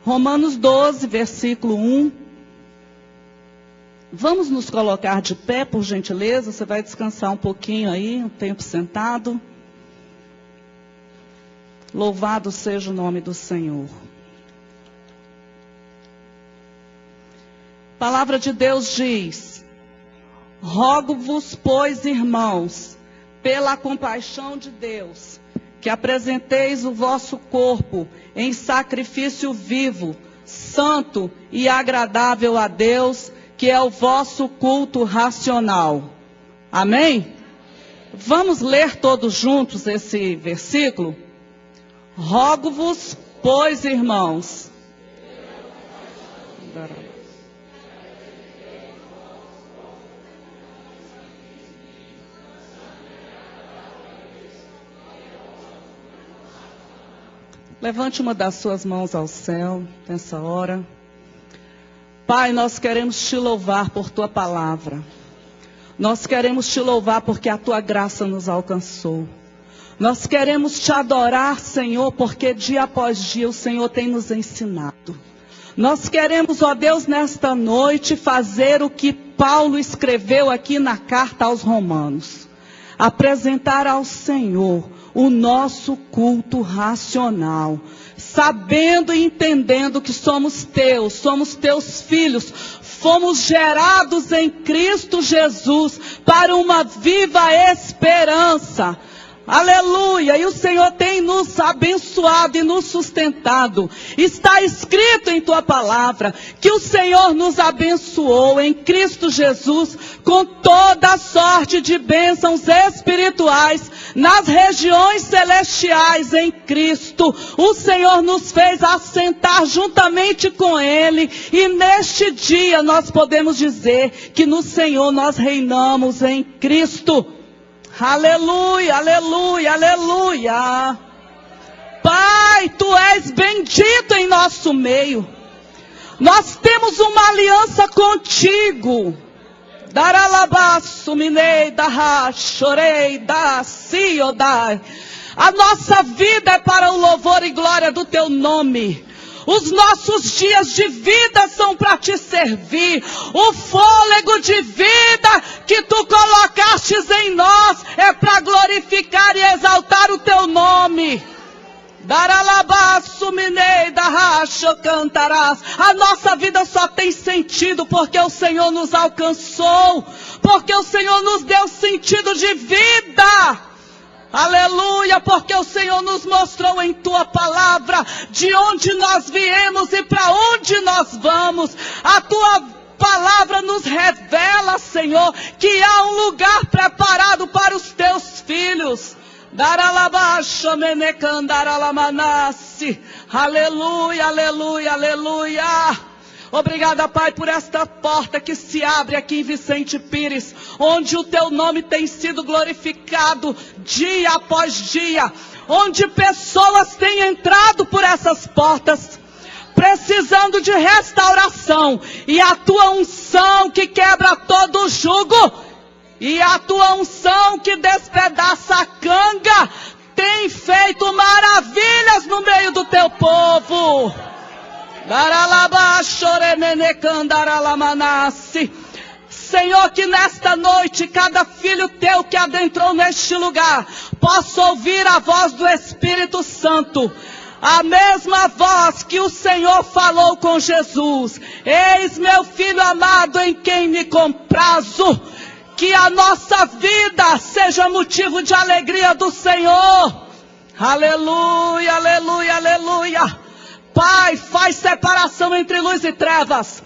Romanos 12, versículo 1. Vamos nos colocar de pé, por gentileza. Você vai descansar um pouquinho aí, um tempo sentado. Louvado seja o nome do Senhor. A palavra de Deus diz: rogo-vos, pois, irmãos, pela compaixão de Deus, que apresenteis o vosso corpo em sacrifício vivo, santo e agradável a Deus, que é o vosso culto racional. Amém? Vamos ler todos juntos esse versículo? Rogo-vos, pois, irmãos. Levante uma das suas mãos ao céu nessa hora. Pai, nós queremos te louvar por tua palavra. Nós queremos te louvar porque a tua graça nos alcançou. Nós queremos te adorar, Senhor, porque dia após dia o Senhor tem nos ensinado. Nós queremos, ó Deus, nesta noite fazer o que Paulo escreveu aqui na carta aos Romanos. Apresentar ao Senhor o nosso culto racional, sabendo e entendendo que somos teus filhos, fomos gerados em Cristo Jesus para uma viva esperança. Aleluia! E o Senhor tem nos abençoado e nos sustentado. Está escrito em tua palavra que o Senhor nos abençoou em Cristo Jesus com toda sorte de bênçãos espirituais nas regiões celestiais em Cristo. O Senhor nos fez assentar juntamente com Ele, e neste dia nós podemos dizer que no Senhor nós reinamos em Cristo. Aleluia, aleluia, aleluia. Pai, tu és bendito em nosso meio. Nós temos uma aliança contigo. Daralabaço, minei, darra, chorei, da, siodai. A nossa vida é para o louvor e glória do teu nome. Os nossos dias de vida são para te servir. O fôlego de vida que tu colocastes em nós é para glorificar e exaltar o teu nome. Daralabaço, minei, darracho, cantarás. A nossa vida só tem sentido porque o Senhor nos alcançou, porque o Senhor nos deu sentido de vida. Aleluia, porque o Senhor nos mostrou em tua palavra de onde nós viemos e para onde nós vamos. A tua palavra nos revela, Senhor, que há um lugar preparado para os teus filhos. Daralabaxo, menecandaralamanasse. Aleluia, aleluia, aleluia. Obrigada, Pai, por esta porta que se abre aqui em Vicente Pires, onde o teu nome tem sido glorificado dia após dia, onde pessoas têm entrado por essas portas, precisando de restauração, e a tua unção que quebra todo o jugo, e a tua unção que despedaça a canga, tem feito maravilhas no meio do teu povo. Senhor, que nesta noite cada filho teu que adentrou neste lugar possa ouvir a voz do Espírito Santo, a mesma voz que o Senhor falou com Jesus: eis meu filho amado em quem me comprazo. Que a nossa vida seja motivo de alegria do Senhor. Aleluia, aleluia, aleluia. Pai, faz separação entre luz e trevas.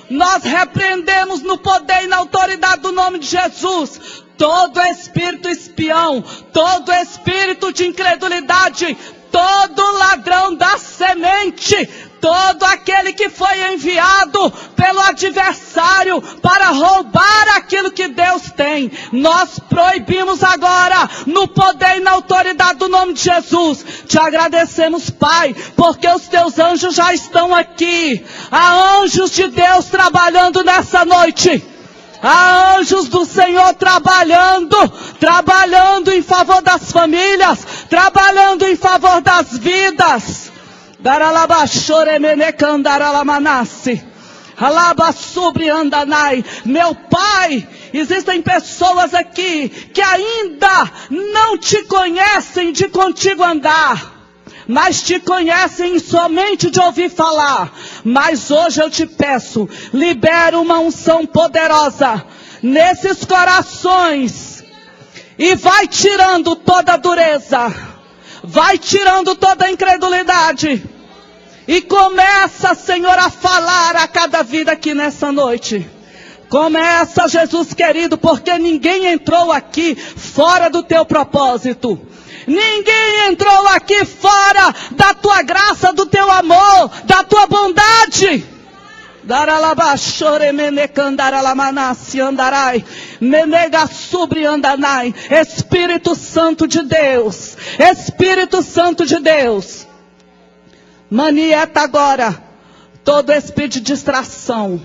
Nós repreendemos no poder e na autoridade do nome de Jesus todo espírito espião, todo espírito de incredulidade, todo ladrão da semente, todo aquele que foi enviado pelo adversário para roubar aquilo que Deus tem. Nós proibimos agora, no poder e na autoridade do nome de Jesus. Te agradecemos, Pai, porque os teus anjos já estão aqui. Há anjos de Deus trabalhando nessa noite. Há anjos do Senhor trabalhando em favor das famílias, trabalhando em favor das vidas. Daralabachoremenecandaralamanassi. Alabasobriandanai. Meu Pai, existem pessoas aqui que ainda não te conhecem de contigo andar, mas te conhecem somente de ouvir falar. Mas hoje eu te peço, libera uma unção poderosa nesses corações e vai tirando toda a dureza, vai tirando toda a incredulidade e começa, Senhor, a falar a cada vida aqui nessa noite. Começa, Jesus querido, porque ninguém entrou aqui fora do teu propósito. Ninguém entrou aqui fora da tua graça, do teu amor, da tua bondade. Espírito Santo de Deus, Espírito Santo de Deus, manieta agora todo espírito de distração,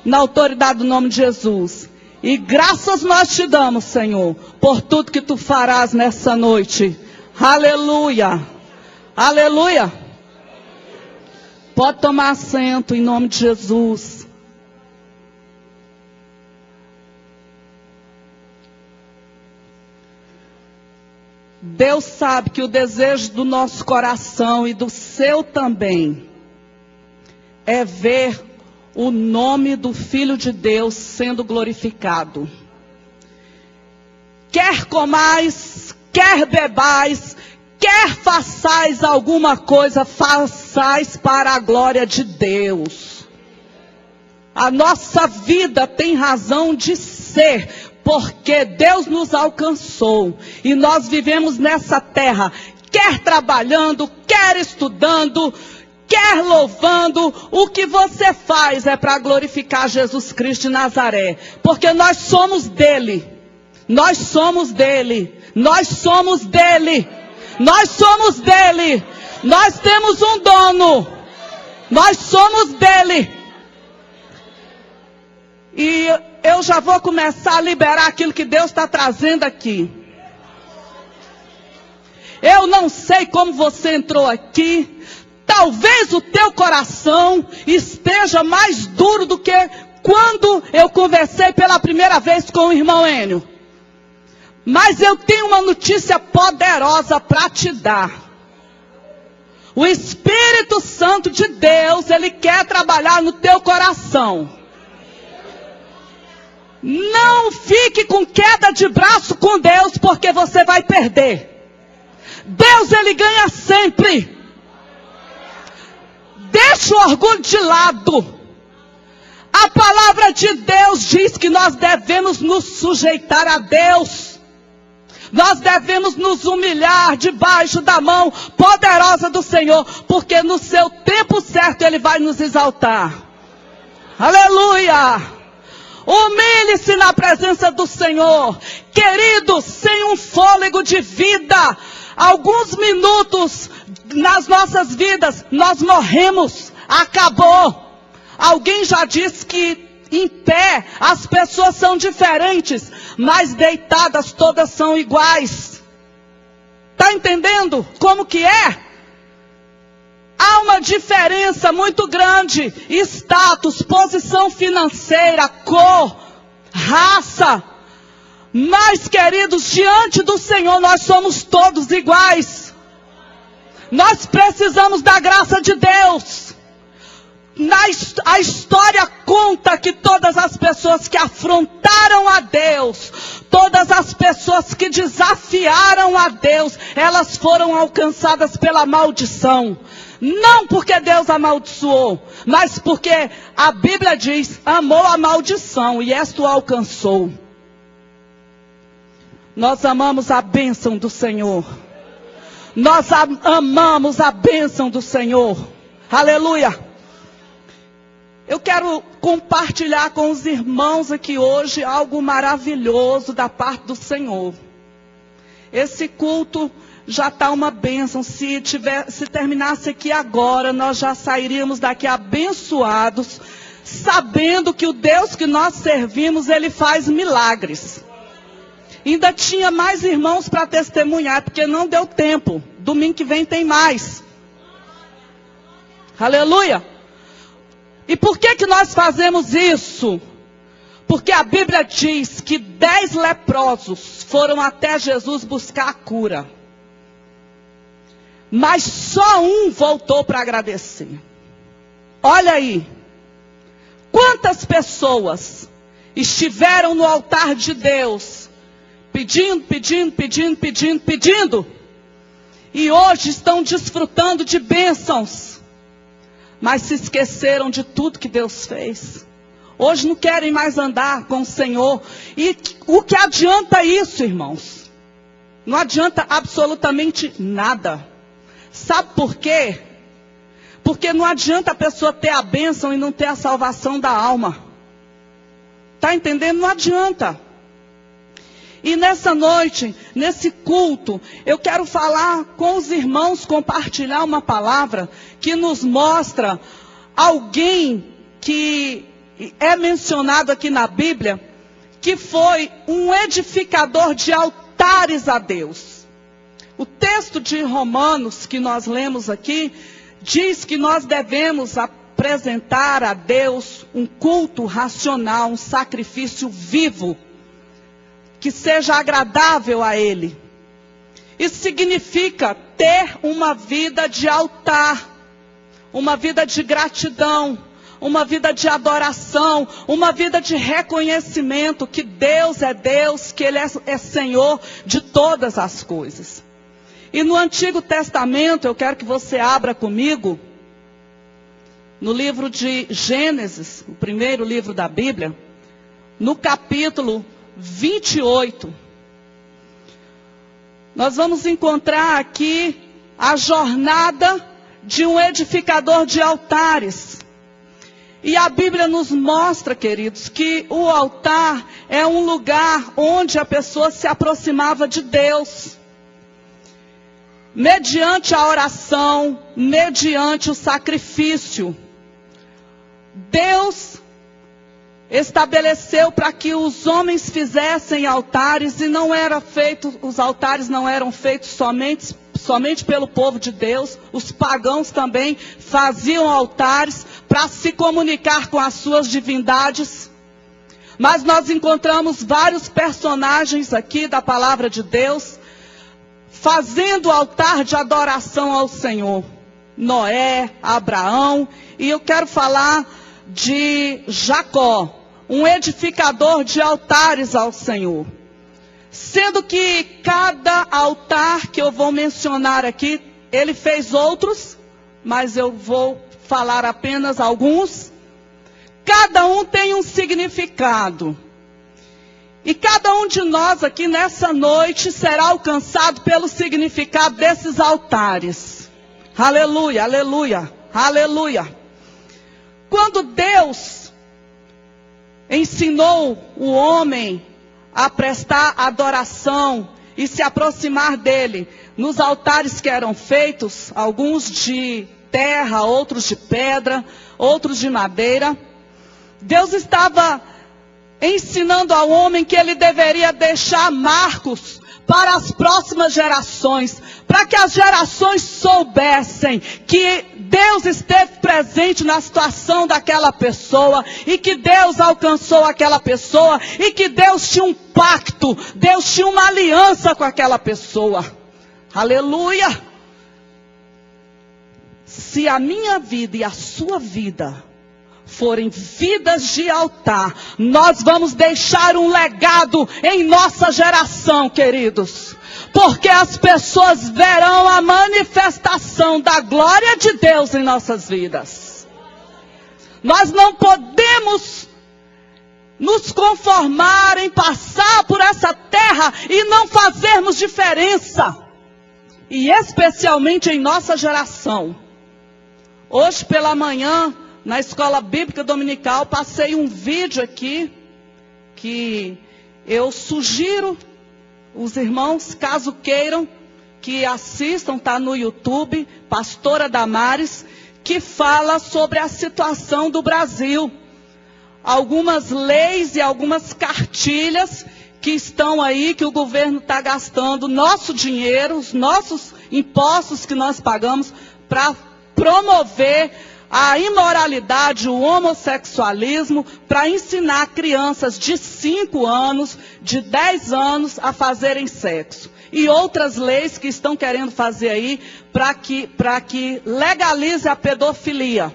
na autoridade do nome de Jesus. E graças nós te damos, Senhor, por tudo que tu farás nessa noite. Aleluia. Aleluia. Pode tomar assento em nome de Jesus. Deus sabe que o desejo do nosso coração e do seu também é ver o nome do Filho de Deus sendo glorificado. Quer comais, quer bebais, quer façais alguma coisa, façais para a glória de Deus. A nossa vida tem razão de ser, porque Deus nos alcançou e nós vivemos nessa terra, quer trabalhando, quer estudando, quer louvando. O que você faz é para glorificar Jesus Cristo de Nazaré, porque nós somos dele, nós somos dele, nós somos dele, nós somos dele, nós temos um dono, nós somos dele. E eu já vou começar a liberar aquilo que Deus está trazendo aqui. Eu não sei como você entrou aqui. Talvez o teu coração esteja mais duro do que quando eu conversei pela primeira vez com o irmão Enio. Mas eu tenho uma notícia poderosa para te dar. O Espírito Santo de Deus, ele quer trabalhar no teu coração. Não fique com queda de braço com Deus, porque você vai perder. Deus, ele ganha sempre. Deixa o orgulho de lado. A palavra de Deus diz que nós devemos nos sujeitar a Deus. Nós devemos nos humilhar debaixo da mão poderosa do Senhor, porque no seu tempo certo ele vai nos exaltar. Aleluia! Humilhe-se na presença do Senhor. Queridos, sem um fôlego de vida, alguns minutos nas nossas vidas, nós morremos. Acabou. Alguém já disse que em pé as pessoas são diferentes, mas deitadas todas são iguais. Está entendendo como que é? Há uma diferença muito grande. Status, posição financeira, cor, raça. Mas, queridos, diante do Senhor nós somos todos iguais. Nós precisamos da graça de Deus. A história conta que todas as pessoas que afrontaram a Deus, todas as pessoas que desafiaram a Deus, elas foram alcançadas pela maldição. Não porque Deus amaldiçoou, mas porque a Bíblia diz, amou a maldição e esta o alcançou. Nós amamos a bênção do Senhor. Nós amamos a bênção do Senhor. Aleluia. Eu quero compartilhar com os irmãos aqui hoje algo maravilhoso da parte do Senhor. Esse culto já está uma bênção. Se terminasse aqui agora, nós já sairíamos daqui abençoados, sabendo que o Deus que nós servimos, ele faz milagres. Ainda tinha mais irmãos para testemunhar, porque não deu tempo. Domingo que vem tem mais. Aleluia! E por que nós fazemos isso? Porque a Bíblia diz que 10 leprosos foram até Jesus buscar a cura. Mas só um voltou para agradecer. Olha aí. Quantas pessoas estiveram no altar de Deus, pedindo, e hoje estão desfrutando de bênçãos, mas se esqueceram de tudo que Deus fez. Hoje não querem mais andar com o Senhor. E o que adianta isso, irmãos? Não adianta absolutamente nada. Sabe por quê? Porque não adianta a pessoa ter a bênção e não ter a salvação da alma. Está entendendo? Não adianta. E nessa noite, nesse culto, eu quero falar com os irmãos, compartilhar uma palavra que nos mostra alguém que é mencionado aqui na Bíblia, que foi um edificador de altares a Deus. O texto de Romanos que nós lemos aqui, diz que nós devemos apresentar a Deus um culto racional, um sacrifício vivo, que seja agradável a Ele. Isso significa ter uma vida de altar, uma vida de gratidão, uma vida de adoração, uma vida de reconhecimento que Deus é Deus, que Ele é Senhor de todas as coisas. E no Antigo Testamento, eu quero que você abra comigo, no livro de Gênesis, o primeiro livro da Bíblia, no capítulo 28. Nós vamos encontrar aqui a jornada de um edificador de altares. E a Bíblia nos mostra, queridos, que o altar é um lugar onde a pessoa se aproximava de Deus. Mediante a oração, mediante o sacrifício. Deus estabeleceu para que os homens fizessem altares, e os altares não eram feitos somente pelo povo de Deus. Os pagãos também faziam altares para se comunicar com as suas divindades. Mas nós encontramos vários personagens aqui da palavra de Deus fazendo altar de adoração ao Senhor. Noé, Abraão, e eu quero falar de Jacó, um edificador de altares ao Senhor. Sendo que cada altar que eu vou mencionar aqui, ele fez outros, mas eu vou falar apenas alguns. Cada um tem um significado. E cada um de nós aqui nessa noite será alcançado pelo significado desses altares. Aleluia, aleluia, aleluia. Quando Deus ensinou o homem a prestar adoração e se aproximar dele nos altares que eram feitos, alguns de terra, outros de pedra, outros de madeira, Deus estava ensinando ao homem que ele deveria deixar marcos para as próximas gerações, para que as gerações soubessem que Deus esteve presente na situação daquela pessoa, e que Deus alcançou aquela pessoa, e que Deus tinha um pacto, Deus tinha uma aliança com aquela pessoa. Aleluia! Se a minha vida e a sua vida forem vidas de altar, nós vamos deixar um legado em nossa geração, queridos. Porque as pessoas verão a manifestação da glória de Deus em nossas vidas. Nós não podemos nos conformar em passar por essa terra e não fazermos diferença. E especialmente em nossa geração. Hoje pela manhã, na escola bíblica dominical, passei um vídeo aqui, que eu sugiro os irmãos, caso queiram, que assistam, está no YouTube, Pastora Damares, que fala sobre a situação do Brasil. Algumas leis e algumas cartilhas que estão aí, que o governo está gastando nosso dinheiro, os nossos impostos que nós pagamos, para promover a imoralidade, o homossexualismo, para ensinar crianças de 5 anos, de 10 anos a fazerem sexo. E outras leis que estão querendo fazer aí para que legalize a pedofilia,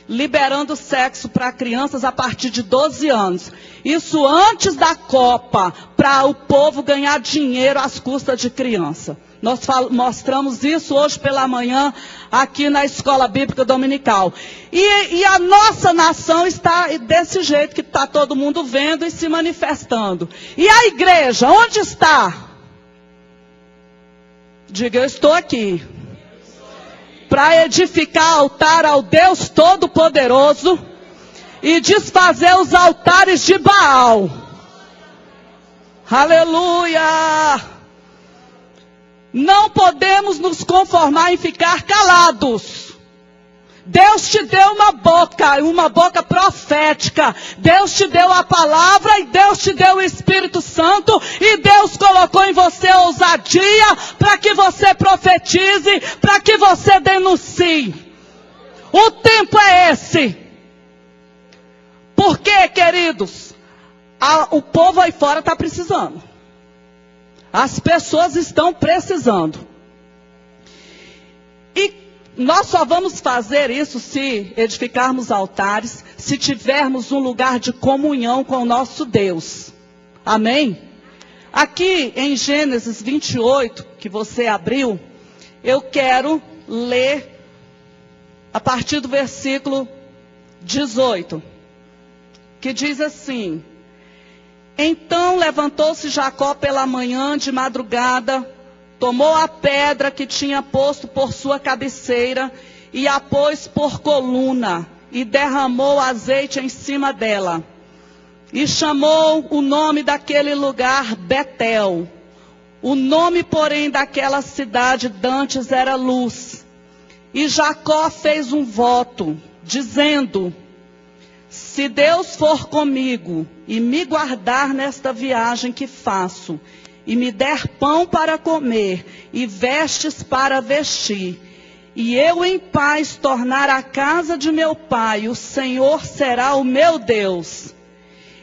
liberando sexo para crianças a partir de 12 anos. Isso antes da Copa, para o povo ganhar dinheiro às custas de criança. Nós mostramos isso hoje pela manhã aqui na Escola Bíblica Dominical. E a nossa nação está desse jeito que está todo mundo vendo e se manifestando. E a igreja, onde está? Diga, eu estou aqui. Para edificar altar ao Deus Todo-Poderoso e desfazer os altares de Baal. Aleluia! Não podemos nos conformar em ficar calados. Deus te deu uma boca profética. Deus te deu a palavra e Deus te deu o Espírito Santo. E Deus colocou em você ousadia para que você profetize, para que você denuncie. O tempo é esse. Por quê, queridos? O povo aí fora está precisando. As pessoas estão precisando. E nós só vamos fazer isso se edificarmos altares, se tivermos um lugar de comunhão com o nosso Deus. Amém? Aqui em Gênesis 28, que você abriu, eu quero ler a partir do versículo 18, que diz assim: Então levantou-se Jacó pela manhã de madrugada, tomou a pedra que tinha posto por sua cabeceira e a pôs por coluna e derramou azeite em cima dela. E chamou o nome daquele lugar Betel. O nome, porém, daquela cidade dantes era Luz. E Jacó fez um voto, dizendo: Se Deus for comigo e me guardar nesta viagem que faço, e me der pão para comer e vestes para vestir, e eu em paz tornar a casa de meu pai, o Senhor será o meu Deus.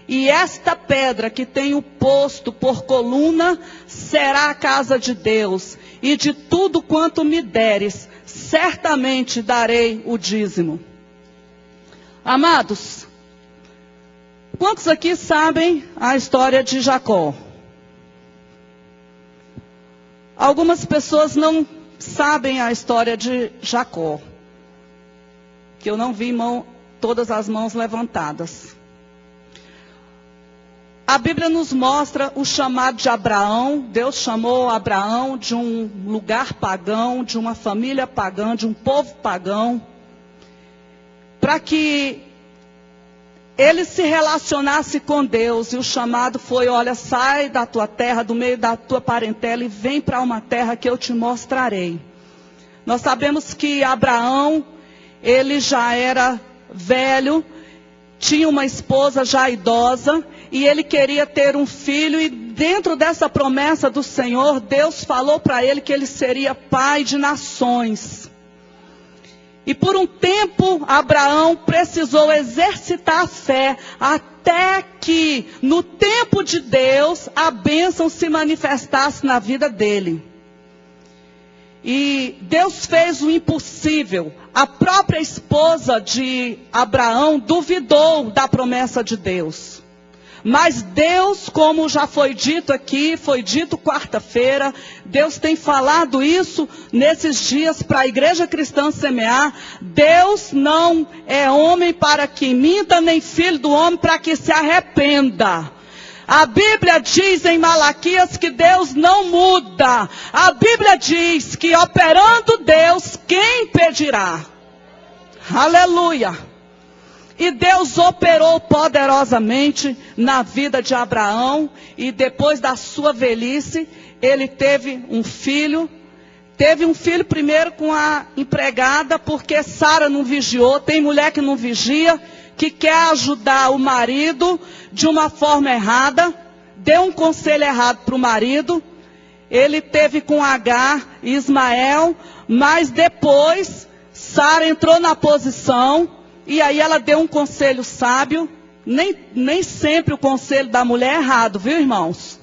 E esta pedra que tenho posto por coluna será a casa de Deus, e de tudo quanto me deres, certamente darei o dízimo. Amados, quantos aqui sabem a história de Jacó? Algumas pessoas não sabem a história de Jacó, que eu não vi todas as mãos levantadas. A Bíblia nos mostra o chamado de Abraão. Deus chamou Abraão de um lugar pagão, de uma família pagã, de um povo pagão, para que ele se relacionasse com Deus. E o chamado foi: olha, sai da tua terra, do meio da tua parentela, e vem para uma terra que eu te mostrarei. Nós sabemos que Abraão, ele já era velho, tinha uma esposa já idosa, e ele queria ter um filho, e dentro dessa promessa do Senhor, Deus falou para ele que ele seria pai de nações. E por um tempo, Abraão precisou exercitar a fé, até que, no tempo de Deus, a bênção se manifestasse na vida dele. E Deus fez o impossível. A própria esposa de Abraão duvidou da promessa de Deus. Mas Deus, como já foi dito aqui, foi dito quarta-feira, Deus tem falado isso nesses dias para a Igreja Cristã Semear. Deus não é homem para que minta, nem filho do homem para que se arrependa. A Bíblia diz em Malaquias que Deus não muda. A Bíblia diz que operando Deus, quem impedirá? Aleluia! E Deus operou poderosamente na vida de Abraão. E depois da sua velhice, ele teve um filho. Teve um filho primeiro com a empregada, porque Sara não vigiou. Tem mulher que não vigia, que quer ajudar o marido de uma forma errada. Deu um conselho errado para o marido. Ele teve com Agar e Ismael, mas depois Sara entrou na posição e aí ela deu um conselho sábio. Nem sempre o conselho da mulher é errado, viu, irmãos?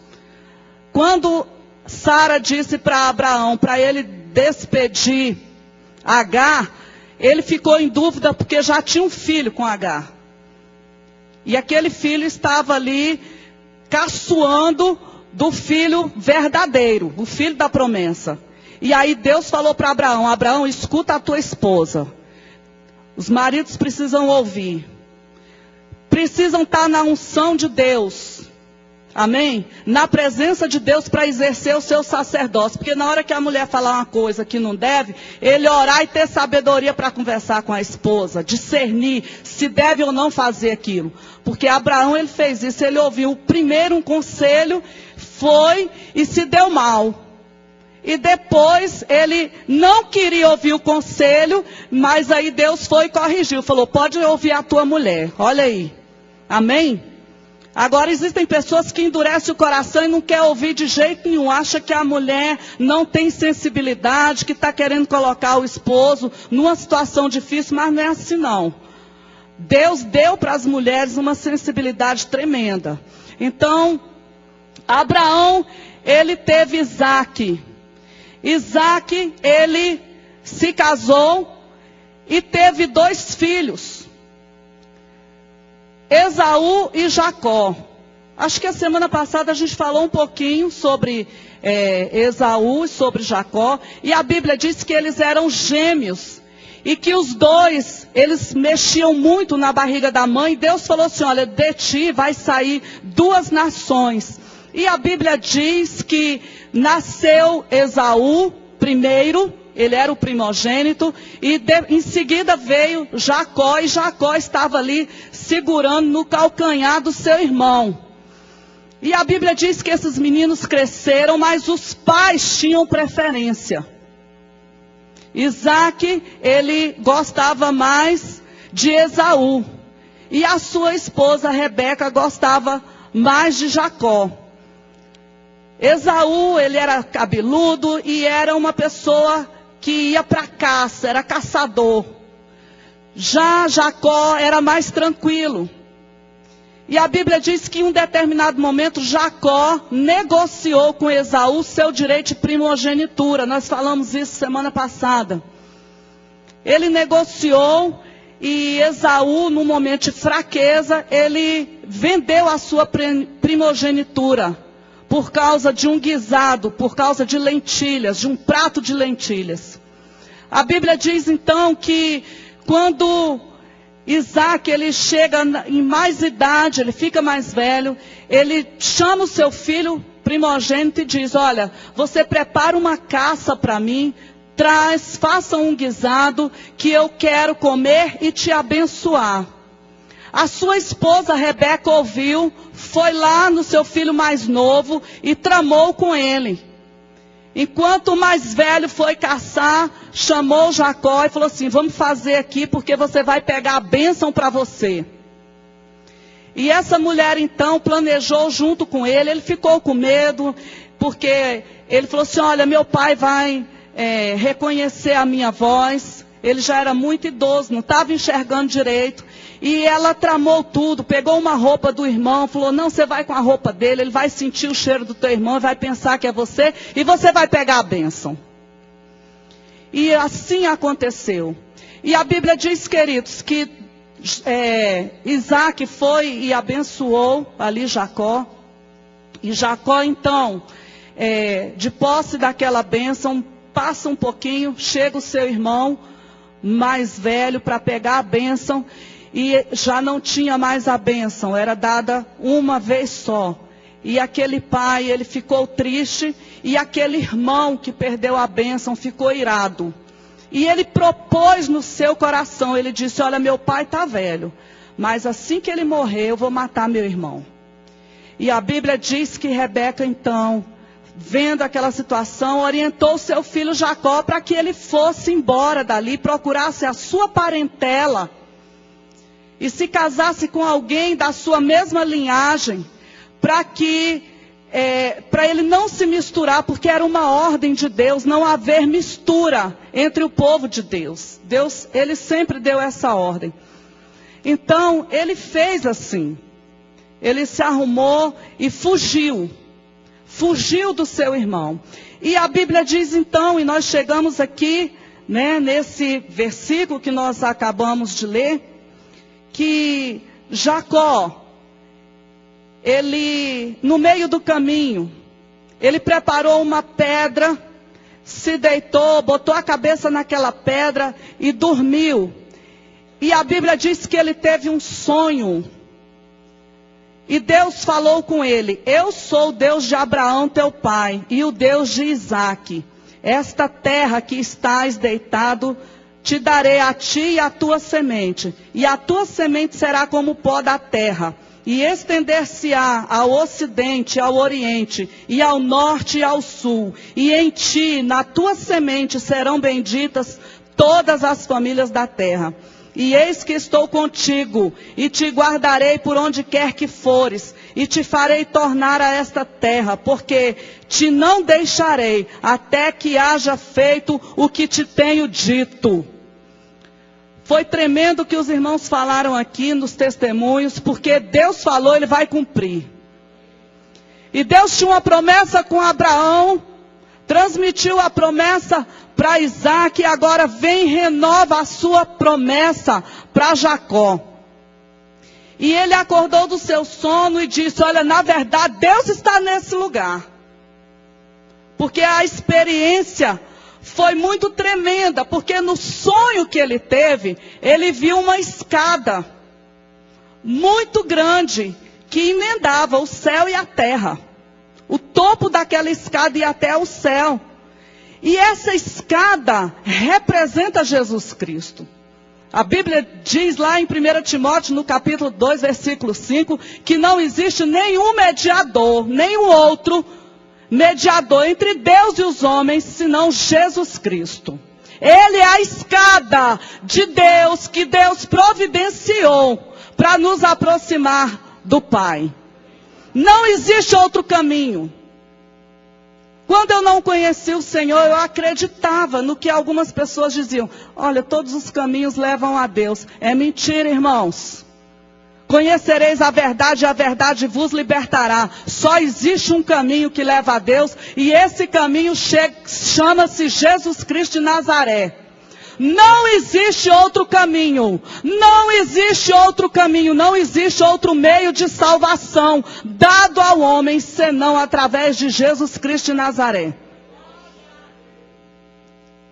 Quando Sara disse para Abraão, para ele despedir Agar, ele ficou em dúvida porque já tinha um filho com Agar. E aquele filho estava ali caçoando do filho verdadeiro, o filho da promessa. E aí Deus falou para Abraão, Abraão, escuta a tua esposa. Os maridos precisam ouvir. Precisam estar na unção de Deus. Amém? Na presença de Deus para exercer o seu sacerdócio. Porque na hora que a mulher falar uma coisa que não deve, ele orar e ter sabedoria para conversar com a esposa. Discernir se deve ou não fazer aquilo. Porque Abraão, ele fez isso. Ele ouviu primeiro um conselho, foi e se deu mal. E depois ele não queria ouvir o conselho, mas aí Deus foi e corrigiu. Falou, pode ouvir a tua mulher. Olha aí. Amém? Agora existem pessoas que endurecem o coração e não quer ouvir de jeito nenhum. Acha que a mulher não tem sensibilidade, que está querendo colocar o esposo numa situação difícil, mas não é assim não. Deus deu para as mulheres uma sensibilidade tremenda. Então, Abraão, ele teve Isaque. Isaque, ele se casou e teve 2 filhos. Esaú e Jacó. Acho que a semana passada a gente falou um pouquinho sobre Esaú e sobre Jacó. E a Bíblia diz que eles eram gêmeos. E que os 2, eles mexiam muito na barriga da mãe. E Deus falou assim, olha, de ti vai sair 2 nações. E a Bíblia diz que nasceu Esaú primeiro, ele era o primogênito, e em seguida veio Jacó, e Jacó estava ali segurando no calcanhar do seu irmão. E a Bíblia diz que esses meninos cresceram, mas os pais tinham preferência. Isaque, ele gostava mais de Esaú, e a sua esposa Rebeca gostava mais de Jacó. Esaú, ele era cabeludo e era uma pessoa que ia para caça, era caçador. Já Jacó era mais tranquilo. E a Bíblia diz que em um determinado momento Jacó negociou com Esaú seu direito de primogenitura. Nós falamos isso semana passada. Ele negociou e Esaú, num momento de fraqueza, ele vendeu a sua primogenitura. Por causa de um guisado, por causa de lentilhas, de um prato de lentilhas. A Bíblia diz então que quando Isaque, ele chega em mais idade, ele fica mais velho, ele chama o seu filho primogênito e diz, olha, você prepara uma caça para mim, faça um guisado que eu quero comer e te abençoar. A sua esposa Rebeca ouviu, foi lá no seu filho mais novo e tramou com ele. Enquanto o mais velho foi caçar, chamou Jacó e falou assim, vamos fazer aqui porque você vai pegar a bênção para você. E essa mulher então planejou junto com ele, ele ficou com medo, porque ele falou assim, olha, meu pai vai reconhecer a minha voz. Ele já era muito idoso, não estava enxergando direito. E ela tramou tudo, pegou uma roupa do irmão, falou, não, você vai com a roupa dele, ele vai sentir o cheiro do teu irmão, vai pensar que é você, e você vai pegar a bênção. E assim aconteceu. E a Bíblia diz, queridos, que Isaque foi e abençoou ali Jacó. E Jacó, então, de posse daquela bênção, passa um pouquinho, chega o seu irmão mais velho para pegar a bênção. E já não tinha mais a bênção, era dada uma vez só. E aquele pai, ele ficou triste, e aquele irmão que perdeu a bênção ficou irado. E ele propôs no seu coração, ele disse, olha, meu pai está velho, mas assim que ele morrer, eu vou matar meu irmão. E a Bíblia diz que Rebeca, então, vendo aquela situação, orientou seu filho Jacó para que ele fosse embora dali, procurasse a sua parentela, e se casasse com alguém da sua mesma linhagem, para que para ele não se misturar, porque era uma ordem de Deus, não haver mistura entre o povo de Deus. Deus, ele sempre deu essa ordem. Então, ele fez assim. Ele se arrumou e fugiu. Fugiu do seu irmão. E a Bíblia diz então, e nós chegamos aqui, né, nesse versículo que nós acabamos de ler, que Jacó, ele, no meio do caminho, ele preparou uma pedra, se deitou, botou a cabeça naquela pedra e dormiu. E a Bíblia diz que ele teve um sonho. E Deus falou com ele: eu sou o Deus de Abraão, teu pai, e o Deus de Isaque. Esta terra que estás deitado, te darei a ti e a tua semente. E a tua semente será como o pó da terra. E estender-se-á ao ocidente, ao oriente, e ao norte e ao sul. E em ti, na tua semente, serão benditas todas as famílias da terra. E eis que estou contigo, e te guardarei por onde quer que fores, e te farei tornar a esta terra, porque te não deixarei, até que haja feito o que te tenho dito. Foi tremendo o que os irmãos falaram aqui nos testemunhos, porque Deus falou, ele vai cumprir. E Deus tinha uma promessa com Abraão, transmitiu a promessa para Isaque, e agora vem e renova a sua promessa para Jacó. E ele acordou do seu sono e disse: olha, na verdade Deus está nesse lugar. Porque a experiência foi muito tremenda, porque no sonho que ele teve, ele viu uma escada muito grande, que emendava o céu e a terra. O topo daquela escada ia até o céu. E essa escada representa Jesus Cristo. A Bíblia diz lá em 1 Timóteo, no capítulo 2, versículo 5, que não existe nenhum mediador, nenhum outro mediador entre Deus e os homens, senão Jesus Cristo. Ele é a escada de Deus, que Deus providenciou para nos aproximar do Pai. Não existe outro caminho. Quando eu não conheci o Senhor, eu acreditava no que algumas pessoas diziam: olha, todos os caminhos levam a Deus. É mentira, irmãos. Conhecereis a verdade vos libertará. Só existe um caminho que leva a Deus, e esse caminho chama-se Jesus Cristo de Nazaré. Não existe outro caminho, não existe outro caminho, não existe outro meio de salvação dado ao homem, senão através de Jesus Cristo de Nazaré.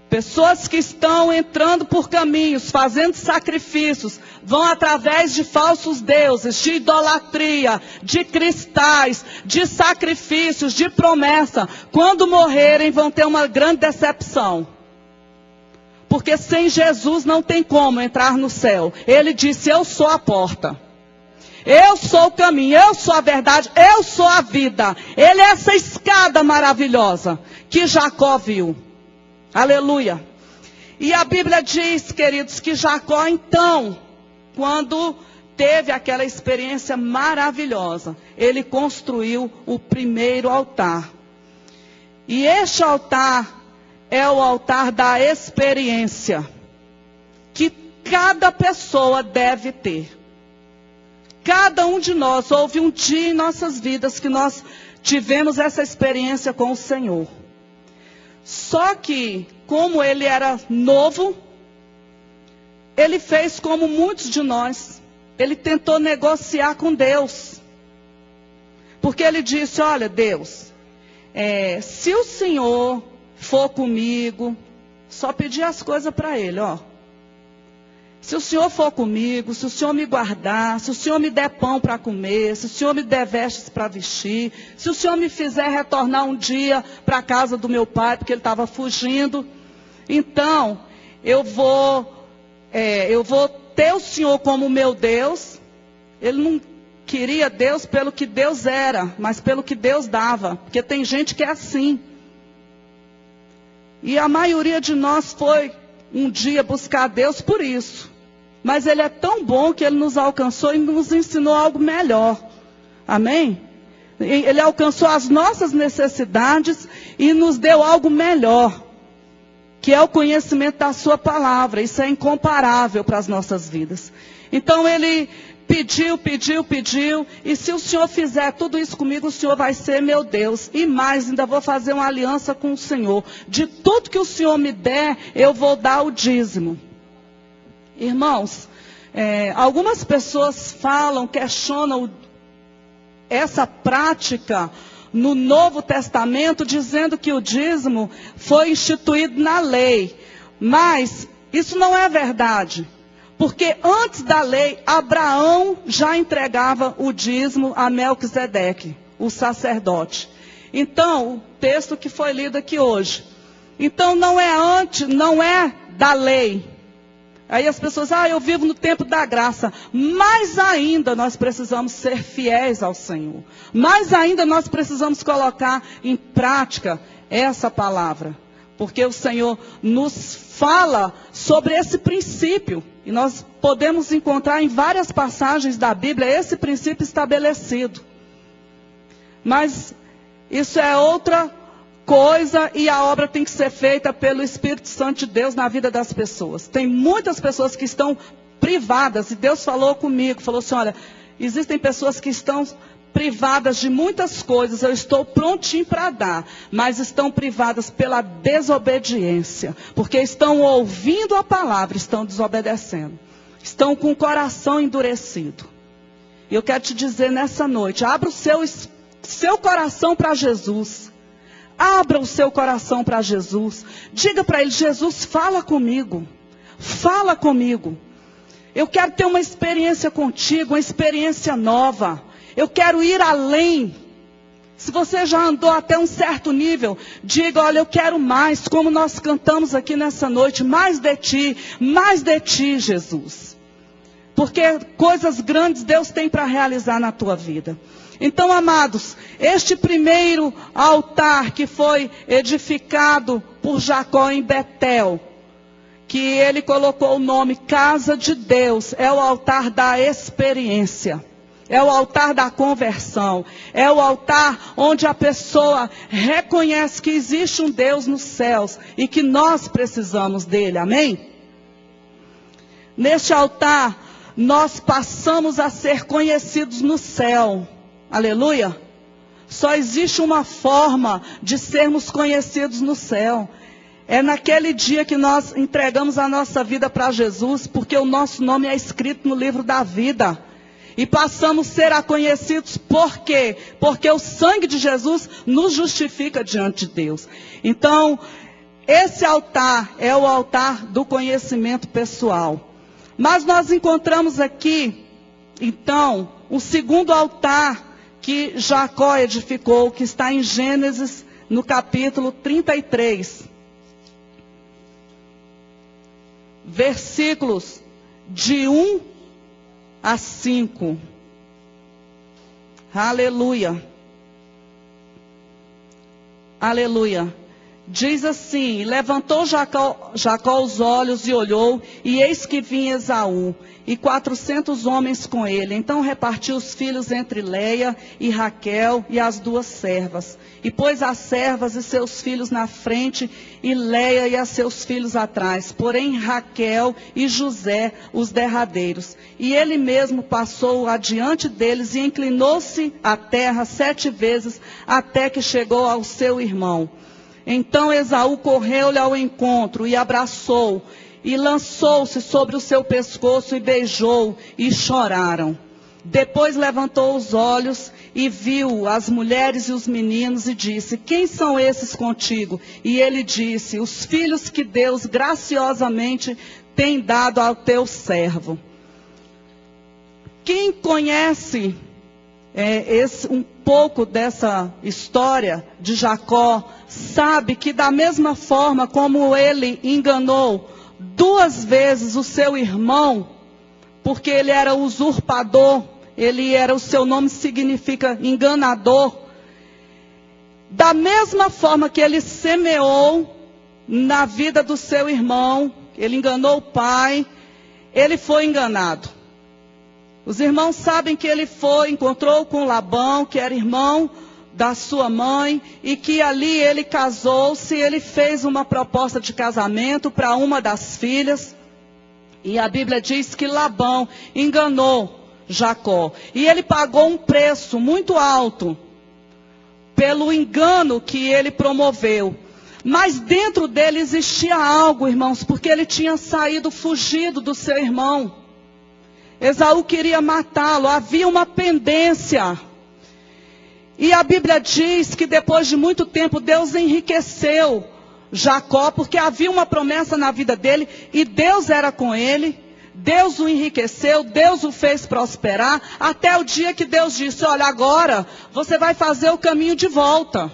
Pessoas que estão entrando por caminhos, fazendo sacrifícios, vão através de falsos deuses, de idolatria, de cristais, de sacrifícios, de promessa. Quando morrerem, vão ter uma grande decepção. Porque sem Jesus não tem como entrar no céu. Ele disse: eu sou a porta. Eu sou o caminho, eu sou a verdade, eu sou a vida. Ele é essa escada maravilhosa que Jacó viu. Aleluia. E a Bíblia diz, queridos, que Jacó então, quando teve aquela experiência maravilhosa, ele construiu o primeiro altar. E este altar é o altar da experiência, que cada pessoa deve ter. Cada um de nós, houve um dia em nossas vidas que nós tivemos essa experiência com o Senhor. Só que, como ele era novo, ele fez como muitos de nós. Ele tentou negociar com Deus. Porque ele disse: olha, Deus, se o Senhor for comigo, só pedir as coisas para ele, ó. Se o Senhor for comigo, se o Senhor me guardar, se o Senhor me der pão para comer, se o Senhor me der vestes para vestir, se o Senhor me fizer retornar um dia para a casa do meu pai, porque ele estava fugindo, então eu vou ter o Senhor como meu Deus. Ele não queria Deus pelo que Deus era, mas pelo que Deus dava, porque tem gente que é assim. E a maioria de nós foi um dia buscar Deus por isso. Mas Ele é tão bom que Ele nos alcançou e nos ensinou algo melhor. Amém? Ele alcançou as nossas necessidades e nos deu algo melhor, que é o conhecimento da sua palavra. Isso é incomparável para as nossas vidas. Então ele pediu, e se o Senhor fizer tudo isso comigo, o Senhor vai ser meu Deus. E mais, ainda vou fazer uma aliança com o Senhor. De tudo que o Senhor me der, eu vou dar o dízimo. Irmãos, algumas pessoas questionam essa prática no Novo Testamento, dizendo que o dízimo foi instituído na lei. Mas isso não é verdade. Porque antes da lei, Abraão já entregava o dízimo a Melquisedeque, o sacerdote. Então, o texto que foi lido aqui hoje. Então, não é da lei. Aí as pessoas, eu vivo no tempo da graça. Mais ainda nós precisamos ser fiéis ao Senhor. Mais ainda nós precisamos colocar em prática essa palavra. Porque o Senhor nos fala sobre esse princípio. E nós podemos encontrar em várias passagens da Bíblia esse princípio estabelecido. Mas isso é outra coisa e a obra tem que ser feita pelo Espírito Santo de Deus na vida das pessoas. Tem muitas pessoas que estão privadas, e Deus falou comigo, falou assim, olha, existem pessoas que estão privadas de muitas coisas, eu estou prontinho para dar, mas estão privadas pela desobediência, porque estão ouvindo a palavra, estão desobedecendo, estão com o coração endurecido. E eu quero te dizer nessa noite, abra o seu coração para Jesus, abra o seu coração para Jesus, diga para ele, Jesus, fala comigo, eu quero ter uma experiência contigo, uma experiência nova. Eu quero ir além. Se você já andou até um certo nível, diga, olha, eu quero mais, como nós cantamos aqui nessa noite, mais de ti, Jesus. Porque coisas grandes Deus tem para realizar na tua vida. Então, amados, este primeiro altar que foi edificado por Jacó em Betel, que ele colocou o nome Casa de Deus, é o altar da experiência. É o altar da conversão. É o altar onde a pessoa reconhece que existe um Deus nos céus e que nós precisamos dele. Amém? Neste altar, nós passamos a ser conhecidos no céu. Aleluia? Só existe uma forma de sermos conhecidos no céu. É naquele dia que nós entregamos a nossa vida para Jesus, porque o nosso nome é escrito no livro da vida. E passamos a ser conhecidos por quê? Porque o sangue de Jesus nos justifica diante de Deus. Então, esse altar é o altar do conhecimento pessoal. Mas nós encontramos aqui, então, o segundo altar que Jacó edificou, que está em Gênesis, no capítulo 33. Versículos de 1 a 5. Aleluia. Aleluia. Diz assim, levantou Jacó os olhos e olhou, e eis que vinha Esaú, e 400 homens com ele. Então repartiu os filhos entre Leia e Raquel e as duas servas. E pôs as servas e seus filhos na frente, e Leia e a seus filhos atrás. Porém Raquel e José os derradeiros. E ele mesmo passou adiante deles e inclinou-se à terra 7 vezes, até que chegou ao seu irmão. Então Esaú correu-lhe ao encontro e abraçou, e lançou-se sobre o seu pescoço e beijou, e choraram. Depois levantou os olhos e viu as mulheres e os meninos e disse, quem são esses contigo? E ele disse, os filhos que Deus graciosamente tem dado ao teu servo. Quem conhece um pouco dessa história de Jacó, sabe que da mesma forma como ele enganou 2 vezes o seu irmão, porque ele era usurpador, o seu nome significa enganador, da mesma forma que ele semeou na vida do seu irmão, ele enganou o pai, ele foi enganado. Os irmãos sabem que ele encontrou com Labão, que era irmão da sua mãe, e que ali ele casou-se, ele fez uma proposta de casamento para uma das filhas. E a Bíblia diz que Labão enganou Jacó. E ele pagou um preço muito alto pelo engano que ele promoveu. Mas dentro dele existia algo, irmãos, porque ele tinha saído fugido do seu irmão. Esaú queria matá-lo, havia uma pendência. E a Bíblia diz que depois de muito tempo Deus enriqueceu Jacó, porque havia uma promessa na vida dele e Deus era com ele. Deus o enriqueceu, Deus o fez prosperar, até o dia que Deus disse: olha, agora você vai fazer o caminho de volta.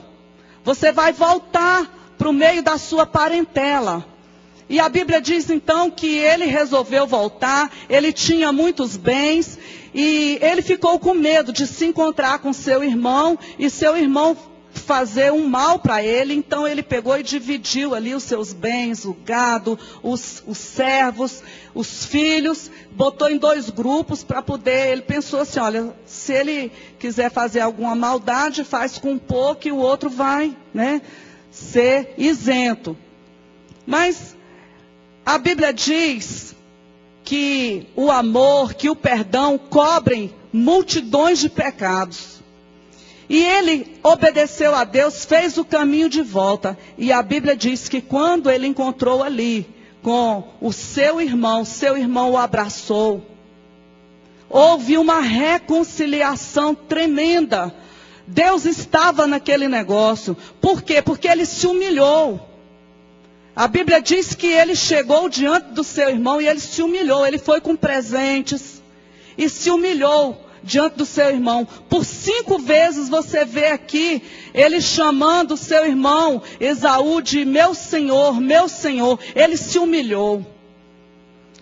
Você vai voltar para o meio da sua parentela. E a Bíblia diz então que ele resolveu voltar, ele tinha muitos bens, e ele ficou com medo de se encontrar com seu irmão, e seu irmão fazer um mal para ele. Então ele pegou e dividiu ali os seus bens, o gado, os servos, os filhos, botou em 2 grupos para poder, ele pensou assim, olha, se ele quiser fazer alguma maldade, faz com um pouco e o outro vai, ser isento. Mas a Bíblia diz que o amor, que o perdão cobrem multidões de pecados. E ele obedeceu a Deus, fez o caminho de volta. E a Bíblia diz que quando ele encontrou ali com o seu irmão o abraçou. Houve uma reconciliação tremenda. Deus estava naquele negócio. Por quê? Porque ele se humilhou. A Bíblia diz que ele chegou diante do seu irmão e ele se humilhou. Ele foi com presentes e se humilhou diante do seu irmão. Por 5 vezes você vê aqui ele chamando o seu irmão Esaú de meu Senhor, meu Senhor. Ele se humilhou.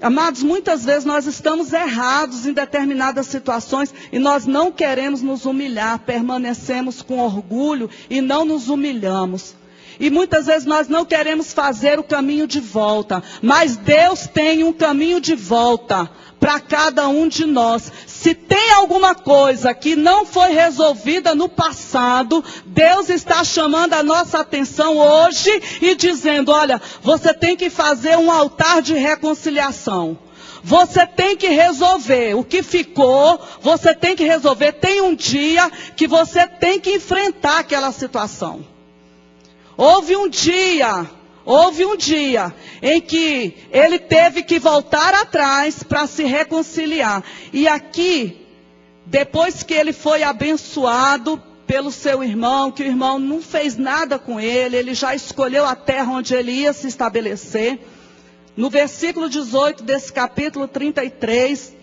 Amados, muitas vezes nós estamos errados em determinadas situações e nós não queremos nos humilhar, permanecemos com orgulho e não nos humilhamos. E muitas vezes nós não queremos fazer o caminho de volta, mas Deus tem um caminho de volta para cada um de nós. Se tem alguma coisa que não foi resolvida no passado, Deus está chamando a nossa atenção hoje e dizendo, olha, você tem que fazer um altar de reconciliação. Você tem que resolver o que ficou, você tem que resolver. Tem um dia que você tem que enfrentar aquela situação. Houve um dia em que ele teve que voltar atrás para se reconciliar. E aqui, depois que ele foi abençoado pelo seu irmão, que o irmão não fez nada com ele, ele já escolheu a terra onde ele ia se estabelecer. No versículo 18 desse capítulo 33,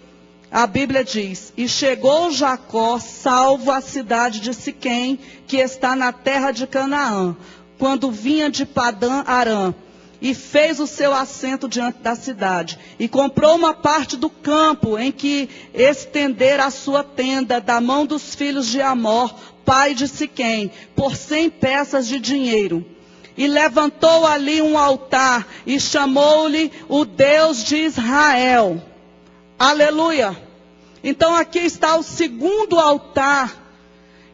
a Bíblia diz: e chegou Jacó salvo à cidade de Siquém, que está na terra de Canaã, quando vinha de Padã Arã, e fez o seu assento diante da cidade, e comprou uma parte do campo em que estendera a sua tenda, da mão dos filhos de Amor, pai de Siquém, por 100 peças de dinheiro. E levantou ali um altar, e chamou-lhe o Deus de Israel. Aleluia! Então aqui está o segundo altar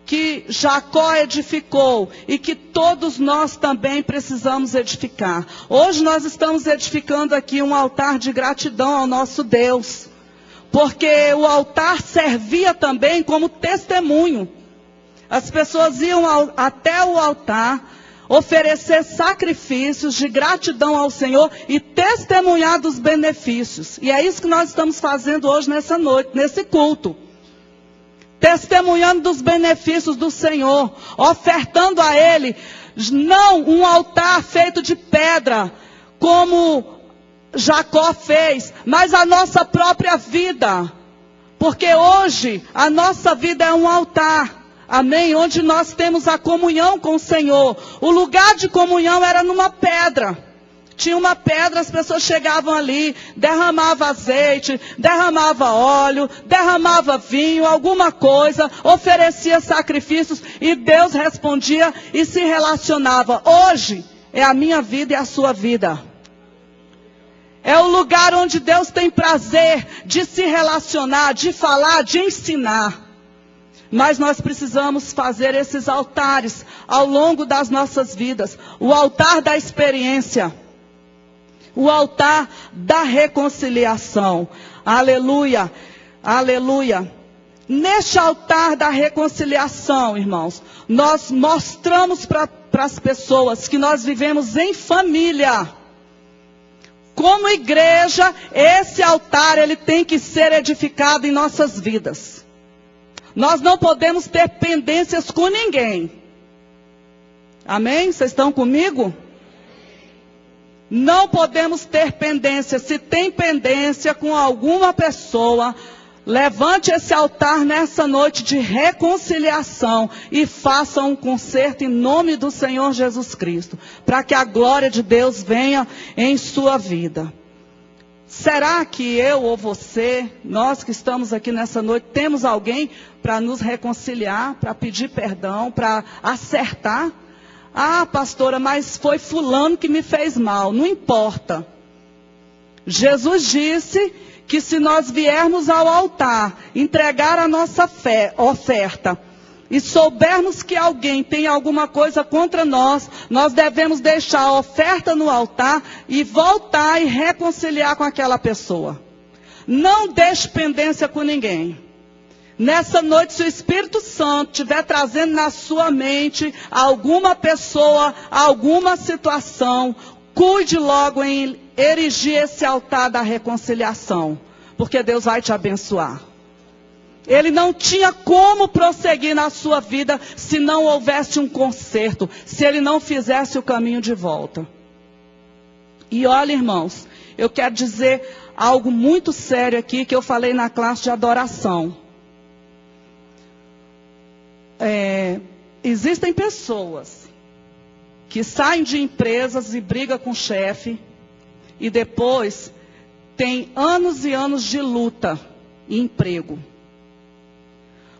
que Jacó edificou e que todos nós também precisamos edificar. Hoje nós estamos edificando aqui um altar de gratidão ao nosso Deus, porque o altar servia também como testemunho. As pessoas iam até o altar oferecer sacrifícios de gratidão ao Senhor e testemunhar dos benefícios. E é isso que nós estamos fazendo hoje nessa noite, nesse culto. Testemunhando dos benefícios do Senhor, ofertando a Ele, não um altar feito de pedra, como Jacó fez, mas a nossa própria vida. Porque hoje a nossa vida é um altar, amém? Onde nós temos a comunhão com o Senhor. O lugar de comunhão era numa pedra. Tinha uma pedra, as pessoas chegavam ali, derramavam azeite, derramava óleo, derramava vinho, alguma coisa, oferecia sacrifícios e Deus respondia e se relacionava. Hoje é a minha vida e a sua vida. É o lugar onde Deus tem prazer de se relacionar, de falar, de ensinar. Mas nós precisamos fazer esses altares ao longo das nossas vidas. O altar da experiência. O altar da reconciliação. Aleluia, aleluia. Neste altar da reconciliação, irmãos, nós mostramos para as pessoas que nós vivemos em família. Como igreja, esse altar ele tem que ser edificado em nossas vidas. Nós não podemos ter pendências com ninguém. Amém? Vocês estão comigo? Não podemos ter pendência. Se tem pendência com alguma pessoa, levante esse altar nessa noite de reconciliação e faça um concerto em nome do Senhor Jesus Cristo, para que a glória de Deus venha em sua vida. Será que eu ou você, nós que estamos aqui nessa noite, temos alguém para nos reconciliar, para pedir perdão, para acertar? Ah, pastora, mas foi fulano que me fez mal. Não importa. Jesus disse que se nós viermos ao altar, entregar a nossa oferta, e soubermos que alguém tem alguma coisa contra nós, nós devemos deixar a oferta no altar e voltar e reconciliar com aquela pessoa. Não deixe pendência com ninguém. Nessa noite, se o Espírito Santo estiver trazendo na sua mente alguma pessoa, alguma situação, cuide logo em erigir esse altar da reconciliação, porque Deus vai te abençoar. Ele não tinha como prosseguir na sua vida se não houvesse um conserto, se ele não fizesse o caminho de volta. E olha, irmãos, eu quero dizer algo muito sério aqui que eu falei na classe de adoração. Existem pessoas que saem de empresas e brigam com o chefe e depois tem anos e anos de luta e emprego.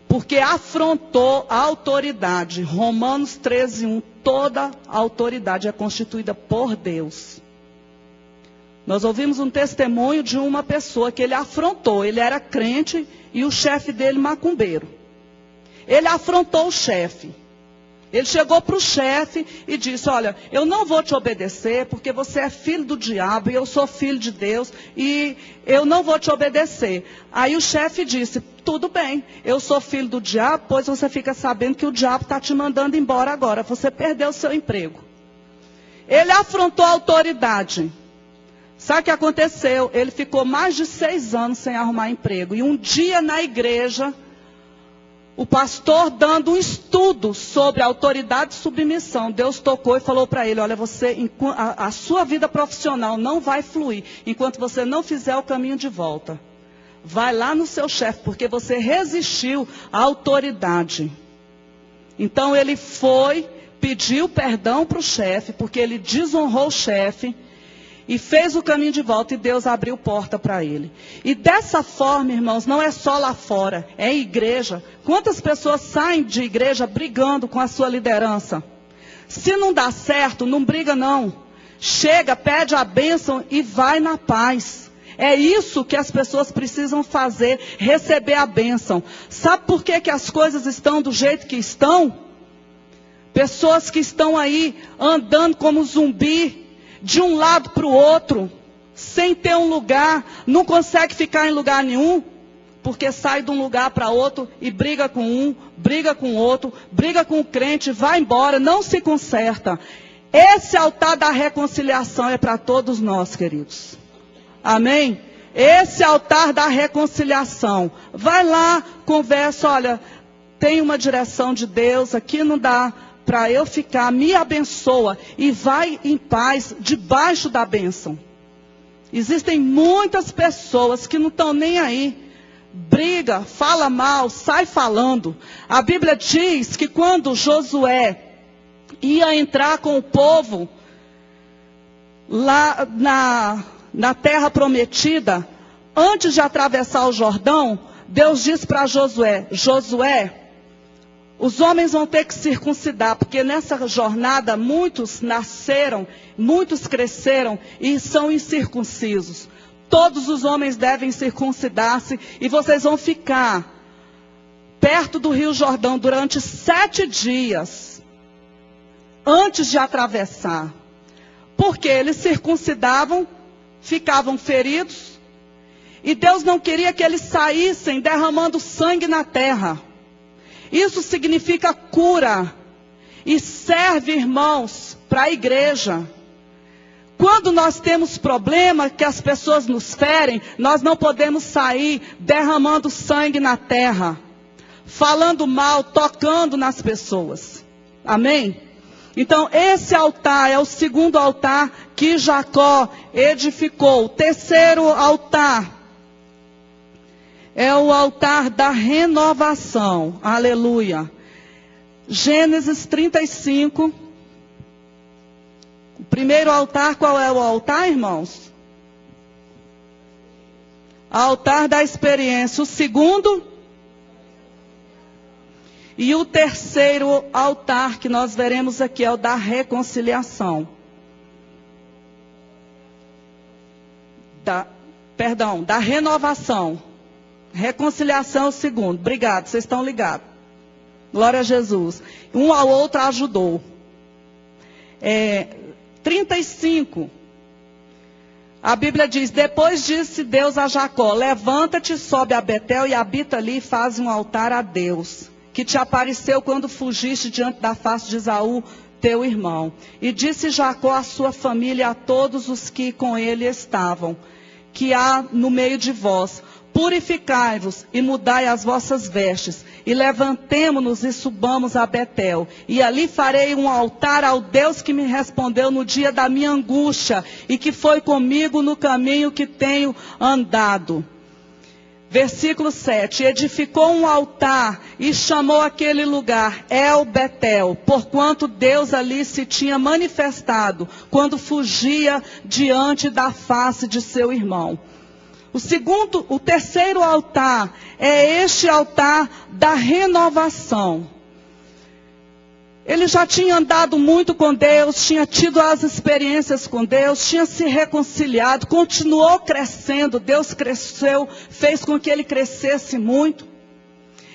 Porque afrontou a autoridade. Romanos 13:1, toda a autoridade é constituída por Deus. Nós ouvimos um testemunho de uma pessoa que ele afrontou. Ele era crente e o chefe dele macumbeiro. Ele afrontou o chefe. Ele chegou para o chefe e disse: olha, eu não vou te obedecer porque você é filho do diabo e eu sou filho de Deus e eu não vou te obedecer. Aí o chefe disse: tudo bem, eu sou filho do diabo, pois você fica sabendo que o diabo está te mandando embora agora. Você perdeu o seu emprego. Ele afrontou a autoridade. Sabe o que aconteceu? Ele ficou mais de 6 anos sem arrumar emprego. E um dia na igreja, o pastor dando um estudo sobre autoridade e submissão, Deus tocou e falou para ele: olha, a sua vida profissional não vai fluir enquanto você não fizer o caminho de volta. Vai lá no seu chefe, porque você resistiu à autoridade. Então ele foi, pediu perdão para o chefe, porque ele desonrou o chefe, e fez o caminho de volta, e Deus abriu porta para ele. E dessa forma, irmãos, não é só lá fora, é em igreja. Quantas pessoas saem de igreja brigando com a sua liderança? Se não dá certo, não briga não. Chega, pede a bênção e vai na paz. É isso que as pessoas precisam fazer, receber a bênção. Sabe por que as coisas estão do jeito que estão? Pessoas que estão aí andando como zumbi, de um lado para o outro, sem ter um lugar, não consegue ficar em lugar nenhum, porque sai de um lugar para outro e briga com um, briga com outro, briga com o crente, vai embora, não se conserta. Esse altar da reconciliação é para todos nós, queridos. Amém? Esse altar da reconciliação. Vai lá, conversa, olha, tem uma direção de Deus, aqui não dá para eu ficar, me abençoa e vai em paz debaixo da bênção. Existem muitas pessoas que não estão nem aí. Briga, fala mal, sai falando. A Bíblia diz que quando Josué ia entrar com o povo lá na terra prometida, antes de atravessar o Jordão, Deus disse para Josué: Josué, Os homens vão ter que circuncidar, porque nessa jornada muitos nasceram, muitos cresceram e são incircuncisos. Todos os homens devem circuncidar-se e vocês vão ficar perto do Rio Jordão durante 7 dias antes de atravessar. Porque eles circuncidavam, ficavam feridos e Deus não queria que eles saíssem derramando sangue na terra. Isso significa cura e serve, irmãos, para a igreja. Quando nós temos problema, que as pessoas nos ferem, nós não podemos sair derramando sangue na terra, falando mal, tocando nas pessoas. Amém? Então, esse altar é o segundo altar que Jacó edificou. O terceiro altar é o altar da renovação. Aleluia. Gênesis 35. O primeiro altar, qual é o altar, irmãos? Altar da experiência. O segundo e o terceiro altar que nós veremos aqui é o da reconciliação. Da renovação. Reconciliação é o segundo. Obrigado, vocês estão ligados. Glória a Jesus. Um ao outro ajudou. 35. A Bíblia diz: depois disse Deus a Jacó: levanta-te, sobe a Betel e habita ali e faz um altar a Deus, que te apareceu quando fugiste diante da face de Esaú, teu irmão. E disse Jacó à sua família e a todos os que com ele estavam: que há no meio de vós, purificai-vos e mudai as vossas vestes, e levantemo-nos e subamos a Betel. E ali farei um altar ao Deus que me respondeu no dia da minha angústia, e que foi comigo no caminho que tenho andado. Versículo 7, edificou um altar e chamou aquele lugar El Betel, porquanto Deus ali se tinha manifestado, quando fugia diante da face de seu irmão. O terceiro altar é este altar da renovação. Ele já tinha andado muito com Deus, tinha tido as experiências com Deus, tinha se reconciliado, continuou crescendo. Deus cresceu, fez com que ele crescesse muito.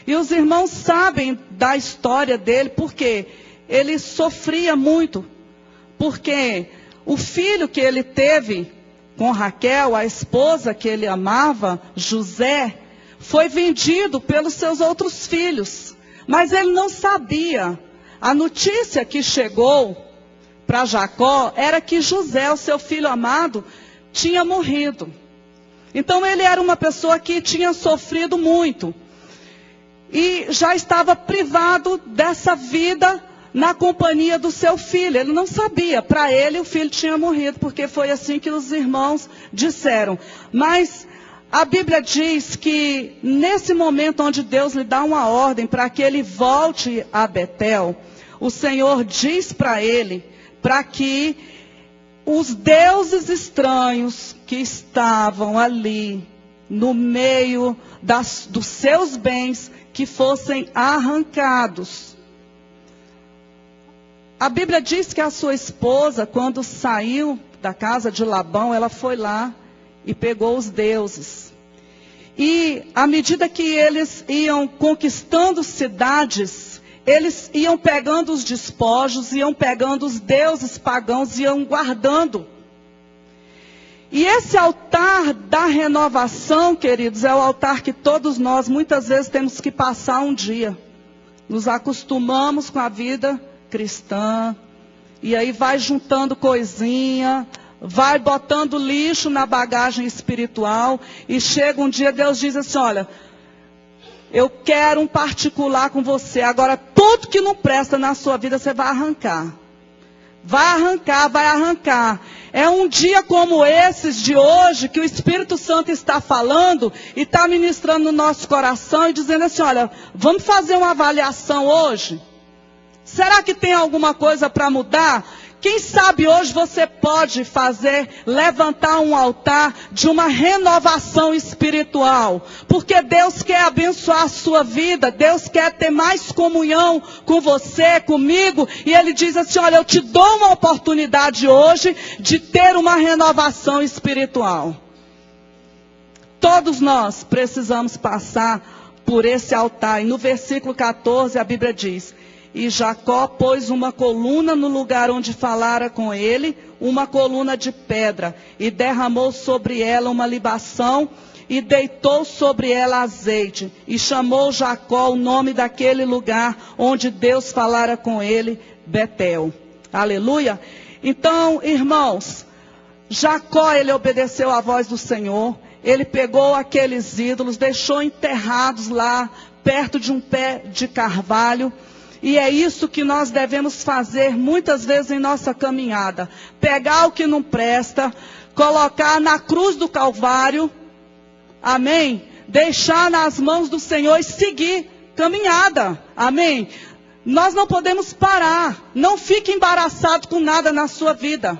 E os irmãos sabem da história dele, porque ele sofria muito. Porque o filho que ele teve com Raquel, a esposa que ele amava, José, foi vendido pelos seus outros filhos. Mas ele não sabia. A notícia que chegou para Jacó era que José, o seu filho amado, tinha morrido. Então ele era uma pessoa que tinha sofrido muito. E já estava privado dessa vida na companhia do seu filho. Ele não sabia. Para ele o filho tinha morrido, porque foi assim que os irmãos disseram. Mas a Bíblia diz que nesse momento onde Deus lhe dá uma ordem para que ele volte a Betel, o Senhor diz para ele, para que os deuses estranhos que estavam ali, no meio dos seus bens, que fossem arrancados. A Bíblia diz que a sua esposa, quando saiu da casa de Labão, ela foi lá e pegou os deuses. E à medida que eles iam conquistando cidades, eles iam pegando os despojos, iam pegando os deuses pagãos, iam guardando. E esse altar da renovação, queridos, é o altar que todos nós muitas vezes temos que passar um dia. Nos acostumamos com a vida cristã, e aí vai juntando coisinha, vai botando lixo na bagagem espiritual, e chega um dia, Deus diz assim: olha, eu quero um particular com você. Agora, tudo que não presta na sua vida, você vai arrancar. Vai arrancar, vai arrancar. É um dia como esses de hoje, que o Espírito Santo está falando, e está ministrando no nosso coração, e dizendo assim: olha, vamos fazer uma avaliação hoje? Será que tem alguma coisa para mudar? Quem sabe hoje você pode levantar um altar de uma renovação espiritual. Porque Deus quer abençoar a sua vida, Deus quer ter mais comunhão com você, comigo. E Ele diz assim, olha, eu te dou uma oportunidade hoje de ter uma renovação espiritual. Todos nós precisamos passar por esse altar. E no versículo 14 a Bíblia diz, e Jacó pôs uma coluna no lugar onde falara com ele, uma coluna de pedra, e derramou sobre ela uma libação, e deitou sobre ela azeite, e chamou Jacó o nome daquele lugar onde Deus falara com ele, Betel. Aleluia! Então, irmãos, Jacó, ele obedeceu à voz do Senhor, ele pegou aqueles ídolos, deixou enterrados lá, perto de um pé de carvalho. E é isso que nós devemos fazer muitas vezes em nossa caminhada. Pegar o que não presta, colocar na cruz do Calvário, amém? Deixar nas mãos do Senhor e seguir caminhada, amém? Nós não podemos parar, não fique embaraçado com nada na sua vida.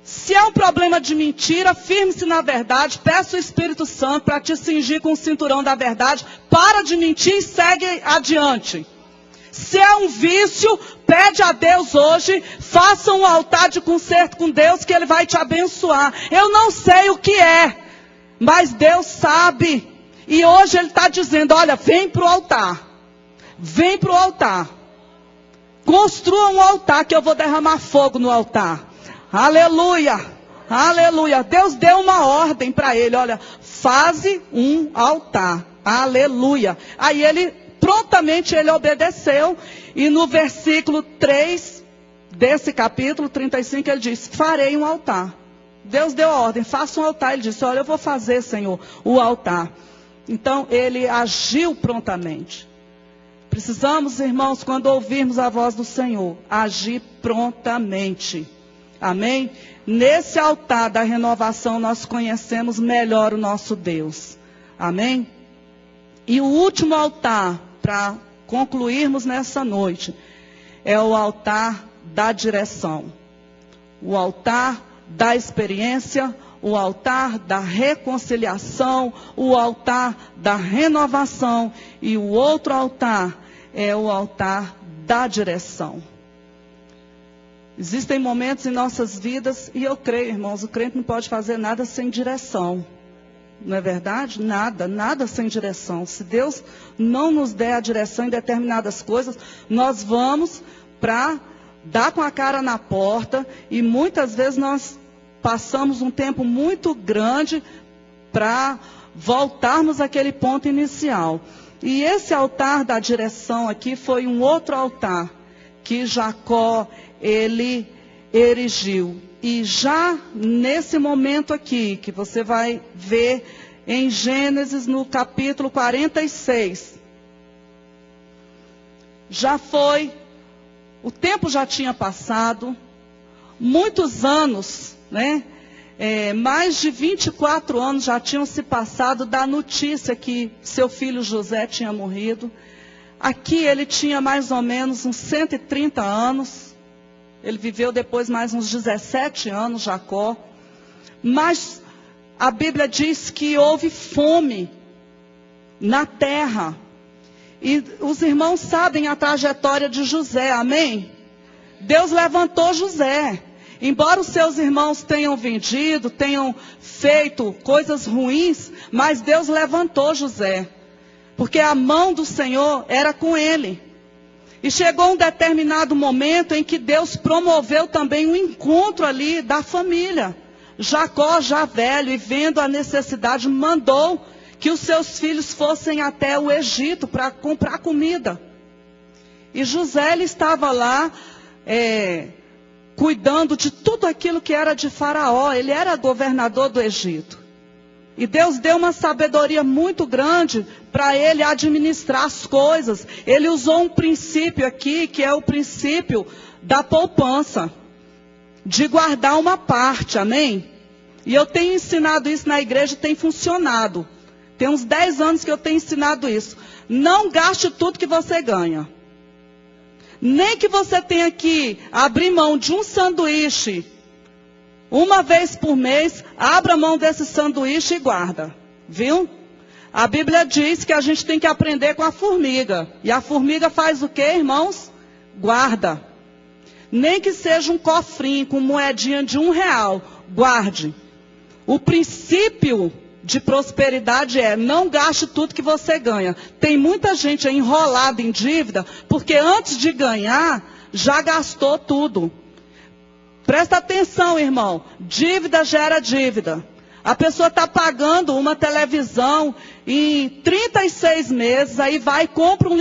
Se é um problema de mentira, firme-se na verdade, peça o Espírito Santo para te cingir com o cinturão da verdade, para de mentir e segue adiante. Se é um vício, pede a Deus hoje, faça um altar de conserto com Deus, que Ele vai te abençoar. Eu não sei o que é, mas Deus sabe. E hoje Ele está dizendo, olha, vem para o altar. Vem para o altar. Construa um altar que eu vou derramar fogo no altar. Aleluia, aleluia. Deus deu uma ordem para ele, olha, faze um altar. Aleluia. Aí prontamente ele obedeceu. E no versículo 3 desse capítulo 35 ele diz, farei um altar. Deus deu a ordem, faça um altar. Ele disse, olha, eu vou fazer, Senhor, o altar. Então ele agiu prontamente. Precisamos, irmãos, quando ouvirmos a voz do Senhor, agir prontamente. Amém? Nesse altar da renovação nós conhecemos melhor o nosso Deus. Amém? E o último altar, para concluirmos nessa noite, é o altar da direção. O altar da experiência, o altar da reconciliação, o altar da renovação. E o outro altar é o altar da direção. Existem momentos em nossas vidas, e eu creio, irmãos, o crente não pode fazer nada sem direção. Não é verdade? Nada sem direção. Se Deus não nos der a direção em determinadas coisas, nós vamos para dar com a cara na porta, e muitas vezes nós passamos um tempo muito grande para voltarmos àquele ponto inicial. E esse altar da direção aqui foi um outro altar que Jacó, ele erigiu. E já nesse momento aqui, que você vai ver em Gênesis no capítulo 46, já foi, o tempo já tinha passado, muitos anos, né? Mais de 24 anos já tinham se passado da notícia que seu filho José tinha morrido. Aqui ele tinha mais ou menos uns 130 anos. Ele viveu depois mais uns 17 anos, Jacó. Mas a Bíblia diz que houve fome na terra. E os irmãos sabem a trajetória de José, amém? Deus levantou José. Embora os seus irmãos tenham vendido, tenham feito coisas ruins, mas Deus levantou José. Porque a mão do Senhor era com ele. E chegou um determinado momento em que Deus promoveu também um encontro ali da família. Jacó, já velho e vendo a necessidade, mandou que os seus filhos fossem até o Egito para comprar comida. E José, ele estava lá cuidando de tudo aquilo que era de Faraó. Ele era governador do Egito. E Deus deu uma sabedoria muito grande para ele administrar as coisas. Ele usou um princípio aqui, que é o princípio da poupança. De guardar uma parte, amém? E eu tenho ensinado isso na igreja e tem funcionado. Tem uns 10 anos que eu tenho ensinado isso. Não gaste tudo que você ganha. Nem que você tenha que abrir mão de um sanduíche uma vez por mês, abra mão desse sanduíche e guarda. Viu? A Bíblia diz que a gente tem que aprender com a formiga. E a formiga faz o quê, irmãos? Guarda. Nem que seja um cofrinho com moedinha de R$1, guarde. O princípio de prosperidade é: não gaste tudo que você ganha. Tem muita gente enrolada em dívida, porque antes de ganhar, já gastou tudo. Presta atenção, irmão. Dívida gera dívida. A pessoa está pagando uma televisão em 36 meses, aí vai e compra um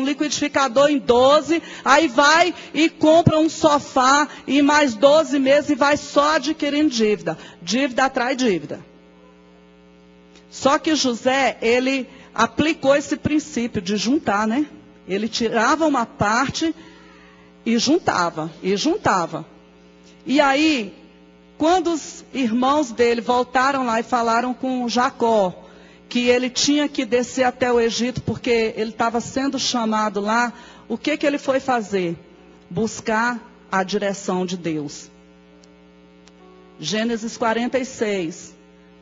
liquidificador em 12, aí vai e compra um sofá em mais 12 meses e vai só adquirindo dívida. Dívida atrai dívida. Só que José, ele aplicou esse princípio de juntar, né? Ele tirava uma parte e juntava, e juntava. E aí, quando os irmãos dele voltaram lá e falaram com Jacó, que ele tinha que descer até o Egito, porque ele estava sendo chamado lá, o que ele foi fazer? Buscar a direção de Deus. Gênesis 46,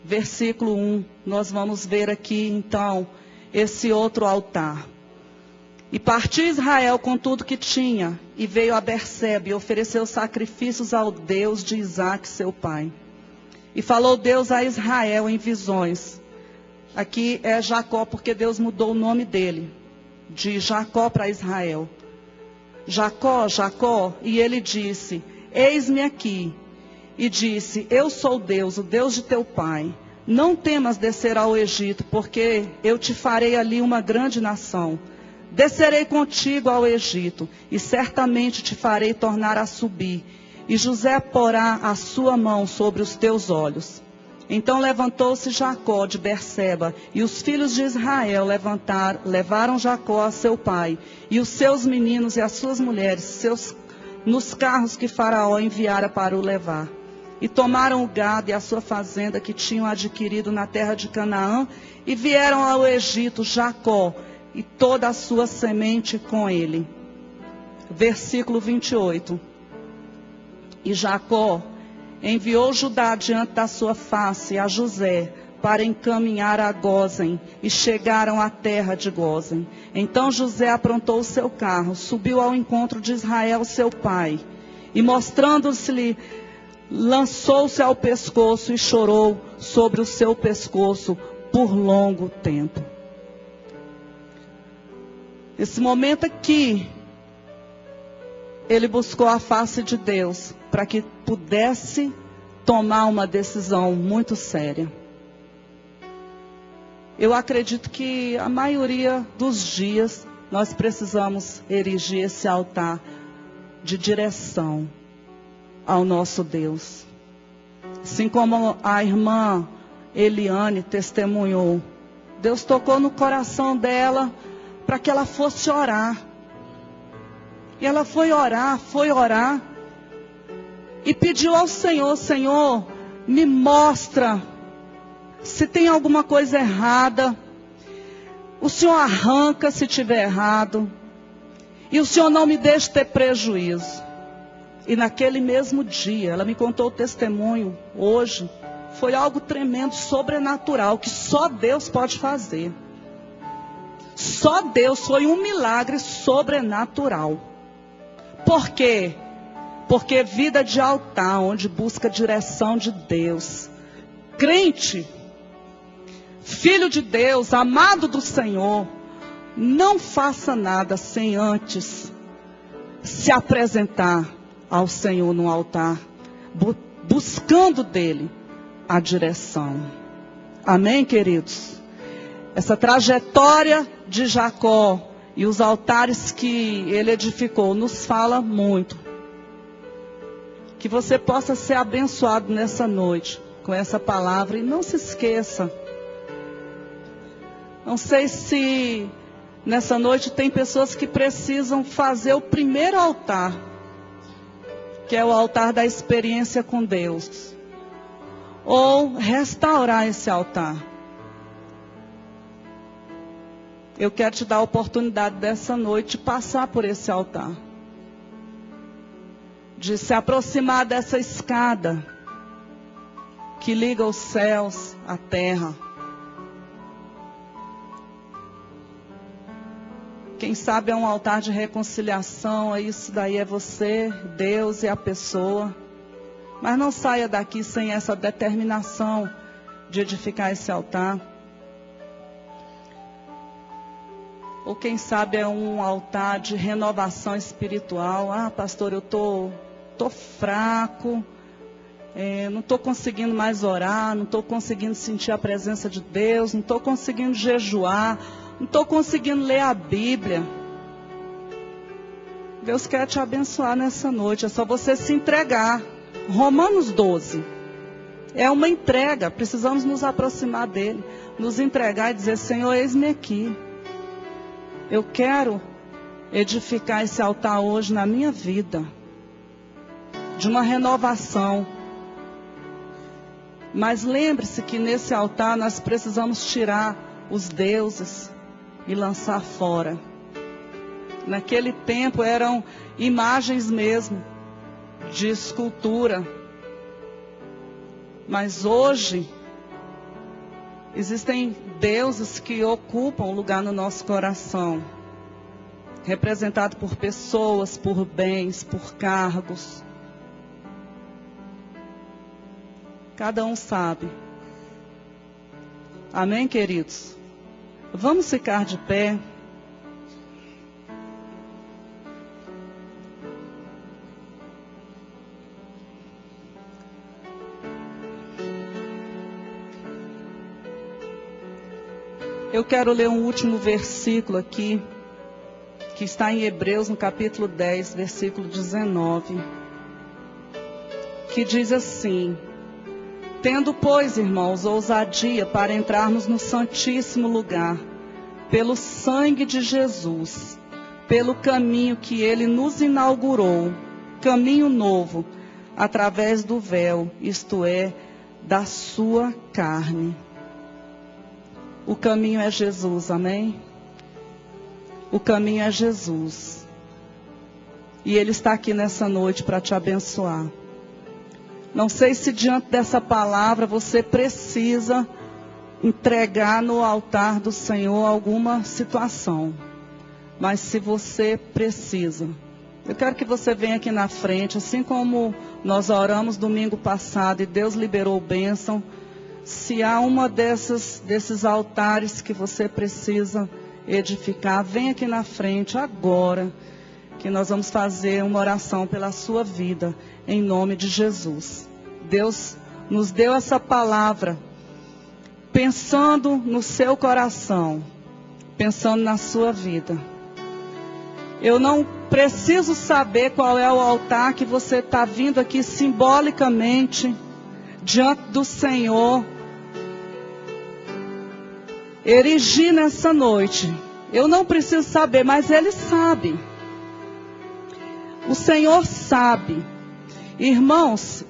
versículo 1, nós vamos ver aqui então esse outro altar. E partiu Israel com tudo que tinha, e veio a Berseba, e ofereceu sacrifícios ao Deus de Isaque, seu pai. E falou Deus a Israel em visões. Aqui é Jacó, porque Deus mudou o nome dele, de Jacó para Israel. Jacó, Jacó, e ele disse: eis-me aqui. E disse: eu sou Deus, o Deus de teu pai. Não temas descer ao Egito, porque eu te farei ali uma grande nação. Descerei contigo ao Egito, e certamente te farei tornar a subir. E José porá a sua mão sobre os teus olhos. Então levantou-se Jacó de Berseba, e os filhos de Israel levaram Jacó a seu pai, e os seus meninos e as suas mulheres, nos carros que Faraó enviara para o levar. E tomaram o gado e a sua fazenda que tinham adquirido na terra de Canaã, e vieram ao Egito Jacó, e toda a sua semente com ele. Versículo 28. E Jacó enviou Judá diante da sua face a José, para encaminhar a Gósen, e chegaram à terra de Gósen. Então José aprontou o seu carro, subiu ao encontro de Israel seu pai, e mostrando-se-lhe, lançou-se ao pescoço e chorou sobre o seu pescoço por longo tempo. Nesse momento aqui, ele buscou a face de Deus para que pudesse tomar uma decisão muito séria. Eu acredito que a maioria dos dias nós precisamos erigir esse altar de direção ao nosso Deus. Assim como a irmã Eliane testemunhou, Deus tocou no coração dela para que ela fosse orar. E ela foi orar, e pediu ao Senhor: Senhor, me mostra se tem alguma coisa errada. O Senhor arranca se tiver errado, e o Senhor não me deixe ter prejuízo. E naquele mesmo dia, ela me contou o testemunho hoje, foi algo tremendo, sobrenatural, que só Deus pode fazer. Só Deus, foi um milagre sobrenatural. Por quê? Porque vida de altar, onde busca a direção de Deus. Crente, filho de Deus, amado do Senhor, não faça nada sem antes se apresentar ao Senhor no altar, buscando dele a direção. Amém, queridos? Essa trajetória de Jacó e os altares que ele edificou nos fala muito. Que você possa ser abençoado nessa noite com essa palavra. E não se esqueça. Não sei se nessa noite tem pessoas que precisam fazer o primeiro altar, que é o altar da experiência com Deus. Ou restaurar esse altar. eu quero te dar a oportunidade dessa noite de passar por esse altar. De se aproximar dessa escada que liga os céus à terra. Quem sabe é um altar de reconciliação, isso daí é você, Deus e a pessoa. Mas não saia daqui sem essa determinação de edificar esse altar. Ou quem sabe é um altar de renovação espiritual. Ah, pastor, eu tô fraco, não estou conseguindo mais orar, não estou conseguindo sentir a presença de Deus, não estou conseguindo jejuar, não estou conseguindo ler a Bíblia. Deus quer te abençoar nessa noite, é só você se entregar. Romanos 12, é uma entrega, precisamos nos aproximar dele, nos entregar e dizer, Senhor, eis-me aqui. Eu quero edificar esse altar hoje na minha vida, de uma renovação. Mas lembre-se que nesse altar nós precisamos tirar os deuses e lançar fora. Naquele tempo eram imagens mesmo, de escultura. Mas hoje, existem deuses que ocupam lugar no nosso coração. Representado por pessoas, por bens, por cargos. Cada um sabe. Amém, queridos? Vamos ficar de pé. Eu quero ler um último versículo aqui, que está em Hebreus, no capítulo 10, versículo 19, que diz assim: tendo, pois, irmãos, ousadia para entrarmos no santíssimo lugar, pelo sangue de Jesus, pelo caminho que ele nos inaugurou, caminho novo, através do véu, isto é, da sua carne. O caminho é Jesus, amém? O caminho é Jesus. E Ele está aqui nessa noite para te abençoar. Não sei se diante dessa palavra você precisa entregar no altar do Senhor alguma situação. Mas se você precisa, eu quero que você venha aqui na frente, assim como nós oramos domingo passado e Deus liberou bênção. Se há uma desses altares que você precisa edificar, vem aqui na frente agora, que nós vamos fazer uma oração pela sua vida, em nome de Jesus. Deus nos deu essa palavra, pensando no seu coração, pensando na sua vida. Eu não preciso saber qual é o altar que você está vindo aqui simbolicamente, diante do Senhor, erigir nessa noite. Eu não preciso saber, mas Ele sabe. O Senhor sabe. Irmãos,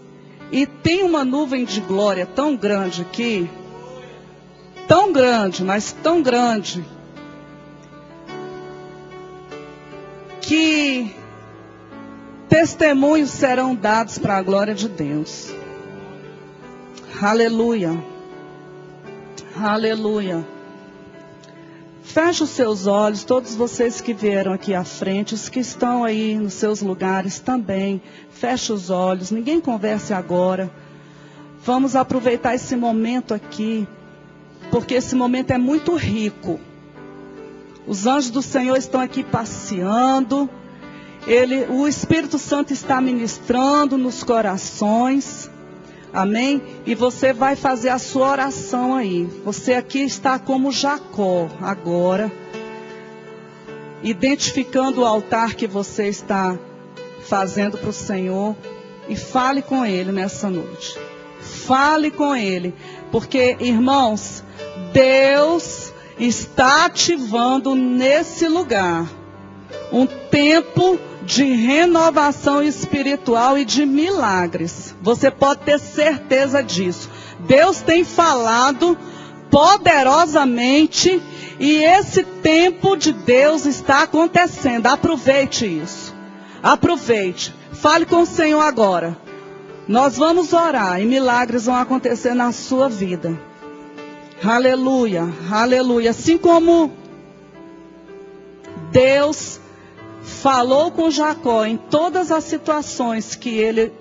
e tem uma nuvem de glória tão grande aqui, tão grande, mas tão grande, que testemunhos serão dados para a glória de Deus. Aleluia. Aleluia. Feche os seus olhos, todos vocês que vieram aqui à frente, os que estão aí nos seus lugares também. Feche os olhos, ninguém converse agora. Vamos aproveitar esse momento aqui, porque esse momento é muito rico. Os anjos do Senhor estão aqui passeando. O Espírito Santo está ministrando nos corações. Amém? E você vai fazer a sua oração aí. Você aqui está como Jacó agora, identificando o altar que você está fazendo para o Senhor. E fale com Ele nessa noite. Fale com Ele. Porque, irmãos, Deus está ativando nesse lugar um tempo de renovação espiritual e de milagres. Você pode ter certeza disso. Deus tem falado poderosamente E esse tempo de Deus está acontecendo. Aproveite isso. Aproveite. Fale com o Senhor agora. Nós vamos orar e milagres vão acontecer na sua vida. Aleluia, aleluia. Assim como Deus falou com Jacó em todas as situações que ele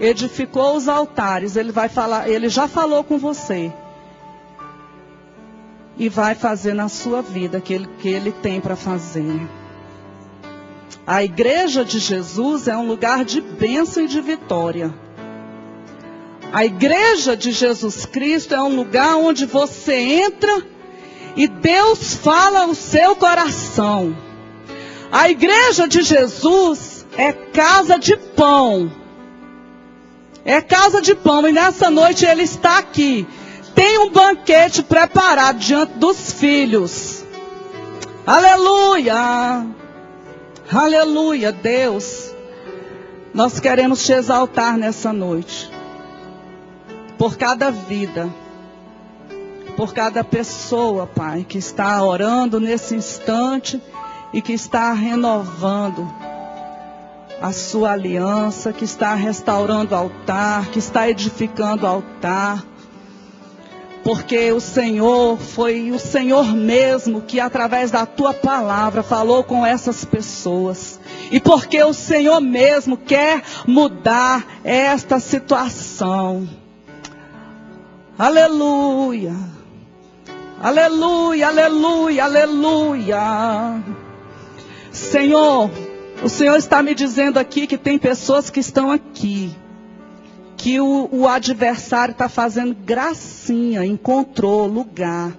edificou os altares, ele já falou com você. E vai fazer na sua vida aquilo que ele tem para fazer. A igreja de Jesus é um lugar de bênção e de vitória. A igreja de Jesus Cristo é um lugar onde você entra e Deus fala ao seu coração. A igreja de Jesus é casa de pão. É casa de pão. E nessa noite ele está aqui. Tem um banquete preparado diante dos filhos. Aleluia. Aleluia, Deus. Nós queremos te exaltar nessa noite. Por cada vida. Por cada pessoa, Pai, que está orando nesse instante e que está renovando a sua aliança, que está restaurando o altar, que está edificando o altar. Porque o Senhor, foi o Senhor mesmo que através da tua palavra falou com essas pessoas. E porque o Senhor mesmo quer mudar esta situação. Aleluia. Aleluia, aleluia, aleluia. Senhor, o Senhor está me dizendo aqui que tem pessoas que estão aqui. Que o adversário está fazendo gracinha, encontrou lugar.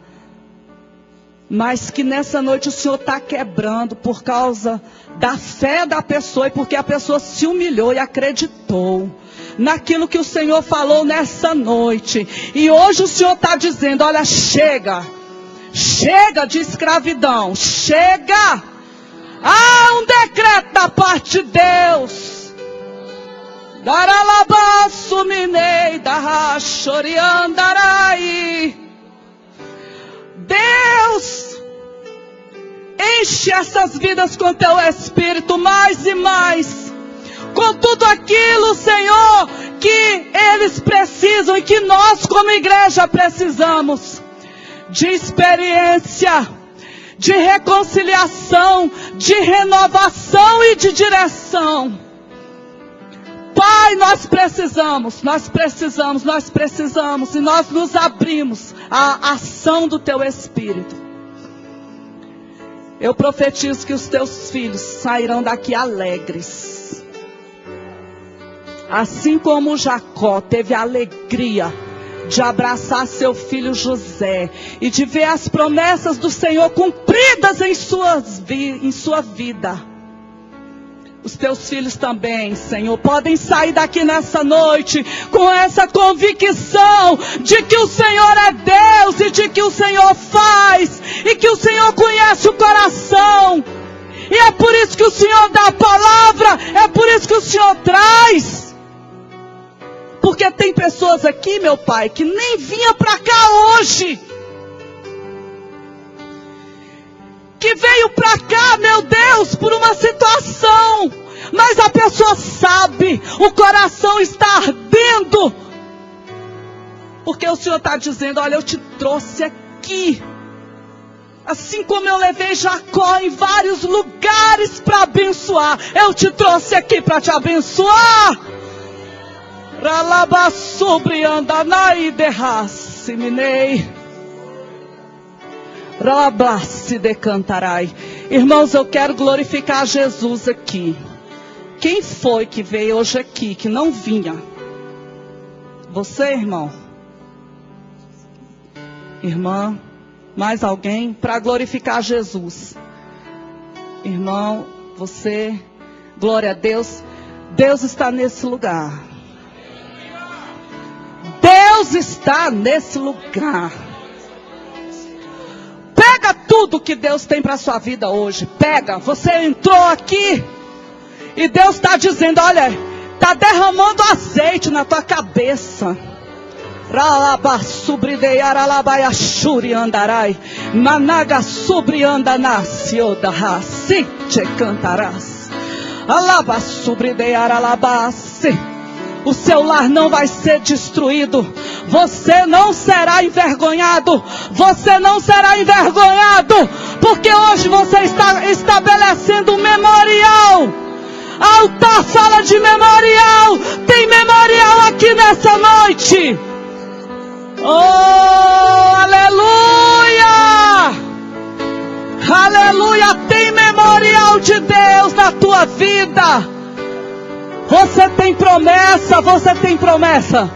Mas que nessa noite o Senhor está quebrando por causa da fé da pessoa. E porque a pessoa se humilhou e acreditou naquilo que o Senhor falou nessa noite. E hoje o Senhor está dizendo, olha, chega. Chega de escravidão. Chega. Há um decreto da parte de Deus. Daralabaçuminei, darrachoriandarai. Deus, enche essas vidas com teu Espírito mais e mais. Com tudo aquilo, Senhor, que eles precisam e que nós como igreja precisamos. De experiência, de reconciliação, de renovação e de direção. Pai, nós precisamos e nós nos abrimos à ação do teu Espírito. Eu profetizo que os teus filhos sairão daqui alegres. Assim como Jacó teve a alegria de abraçar seu filho José e de ver as promessas do Senhor cumpridas em sua vida. Os teus filhos também, Senhor, podem sair daqui nessa noite com essa convicção de que o Senhor é Deus e de que o Senhor faz e que o Senhor conhece o coração. E é por isso que o Senhor dá a palavra, é por isso que o Senhor traz. Porque tem pessoas aqui, meu Pai, que nem vinha para cá hoje. Que veio para cá, meu Deus, por uma situação. Mas a pessoa sabe, o coração está ardendo. Porque o Senhor está dizendo, olha, eu te trouxe aqui. Assim como eu levei Jacó em vários lugares para abençoar. Eu te trouxe aqui para te abençoar. Ralabassubriandanai derraciminei. Rablasse decantarai. Irmãos, eu quero glorificar Jesus aqui. Quem foi que veio hoje aqui, que não vinha? Você, irmão? Irmã? Mais alguém? Para glorificar Jesus. Irmão, você? Glória a Deus. Deus está nesse lugar. Deus está nesse lugar. Pega tudo que Deus tem para a sua vida hoje. Pega. Você entrou aqui e Deus está dizendo, olha, está derramando azeite na tua cabeça. Ralaba subrideiar alabaia shuri andarai. Managa subrianda nasioda hasi te cantarás. Alaba subrideiar alabase. O seu lar não vai ser destruído. Você não será envergonhado. Você não será envergonhado. Porque hoje você está estabelecendo um memorial. Altar fala de memorial. Tem memorial aqui nessa noite. Oh, aleluia! Aleluia! Tem memorial de Deus na tua vida. Você tem promessa, você tem promessa.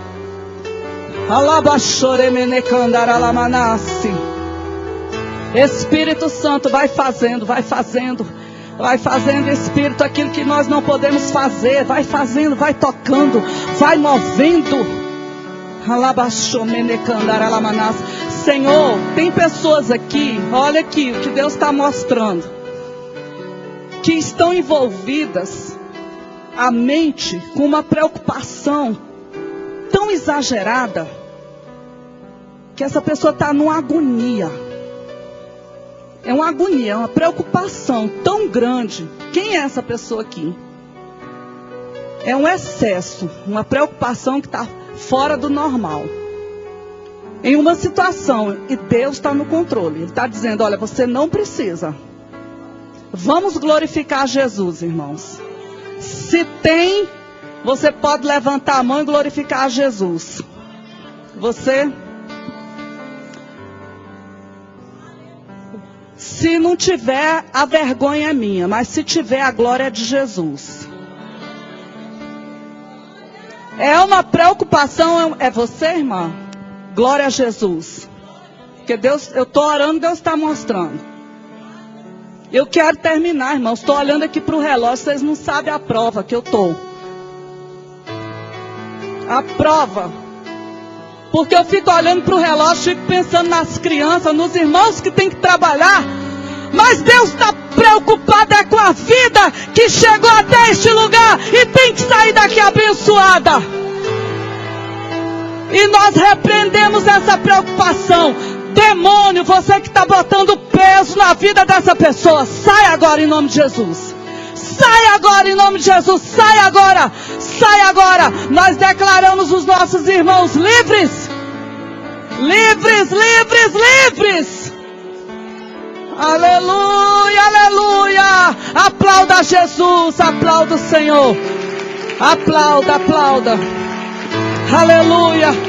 Espírito Santo, vai fazendo, vai fazendo. Vai fazendo, Espírito, aquilo que nós não podemos fazer. Vai fazendo, vai tocando, vai movendo. Senhor, tem pessoas aqui, olha aqui o que Deus está mostrando, que estão envolvidas a mente com uma preocupação tão exagerada, que essa pessoa está numa agonia. É uma agonia, é uma preocupação tão grande. Quem é essa pessoa aqui? É um excesso, uma preocupação que está fora do normal. Em uma situação, e Deus está no controle. Ele está dizendo, olha, você não precisa. Vamos glorificar Jesus, irmãos. Se tem, você pode levantar a mão e glorificar a Jesus. Você... Se não tiver, a vergonha é minha. Mas se tiver, a glória é de Jesus. É uma preocupação. É você, irmã? Glória a Jesus. Porque Deus, eu estou orando, Deus está mostrando. Eu quero terminar, irmãos. Estou olhando aqui para o relógio. Vocês não sabem a prova que eu estou. A prova. Porque eu fico olhando para o relógio, fico pensando nas crianças, nos irmãos que tem que trabalhar. Mas Deus está preocupado com a vida que chegou até este lugar e tem que sair daqui abençoada. E nós repreendemos essa preocupação. Demônio, você que está botando peso na vida dessa pessoa, sai agora em nome de Jesus. Sai agora em nome de Jesus. Sai agora. Sai agora. Nós declaramos os nossos irmãos livres. Livres, livres, livres. Aleluia, aleluia. Aplauda Jesus. Aplauda o Senhor. Aplauda, aplauda. Aleluia.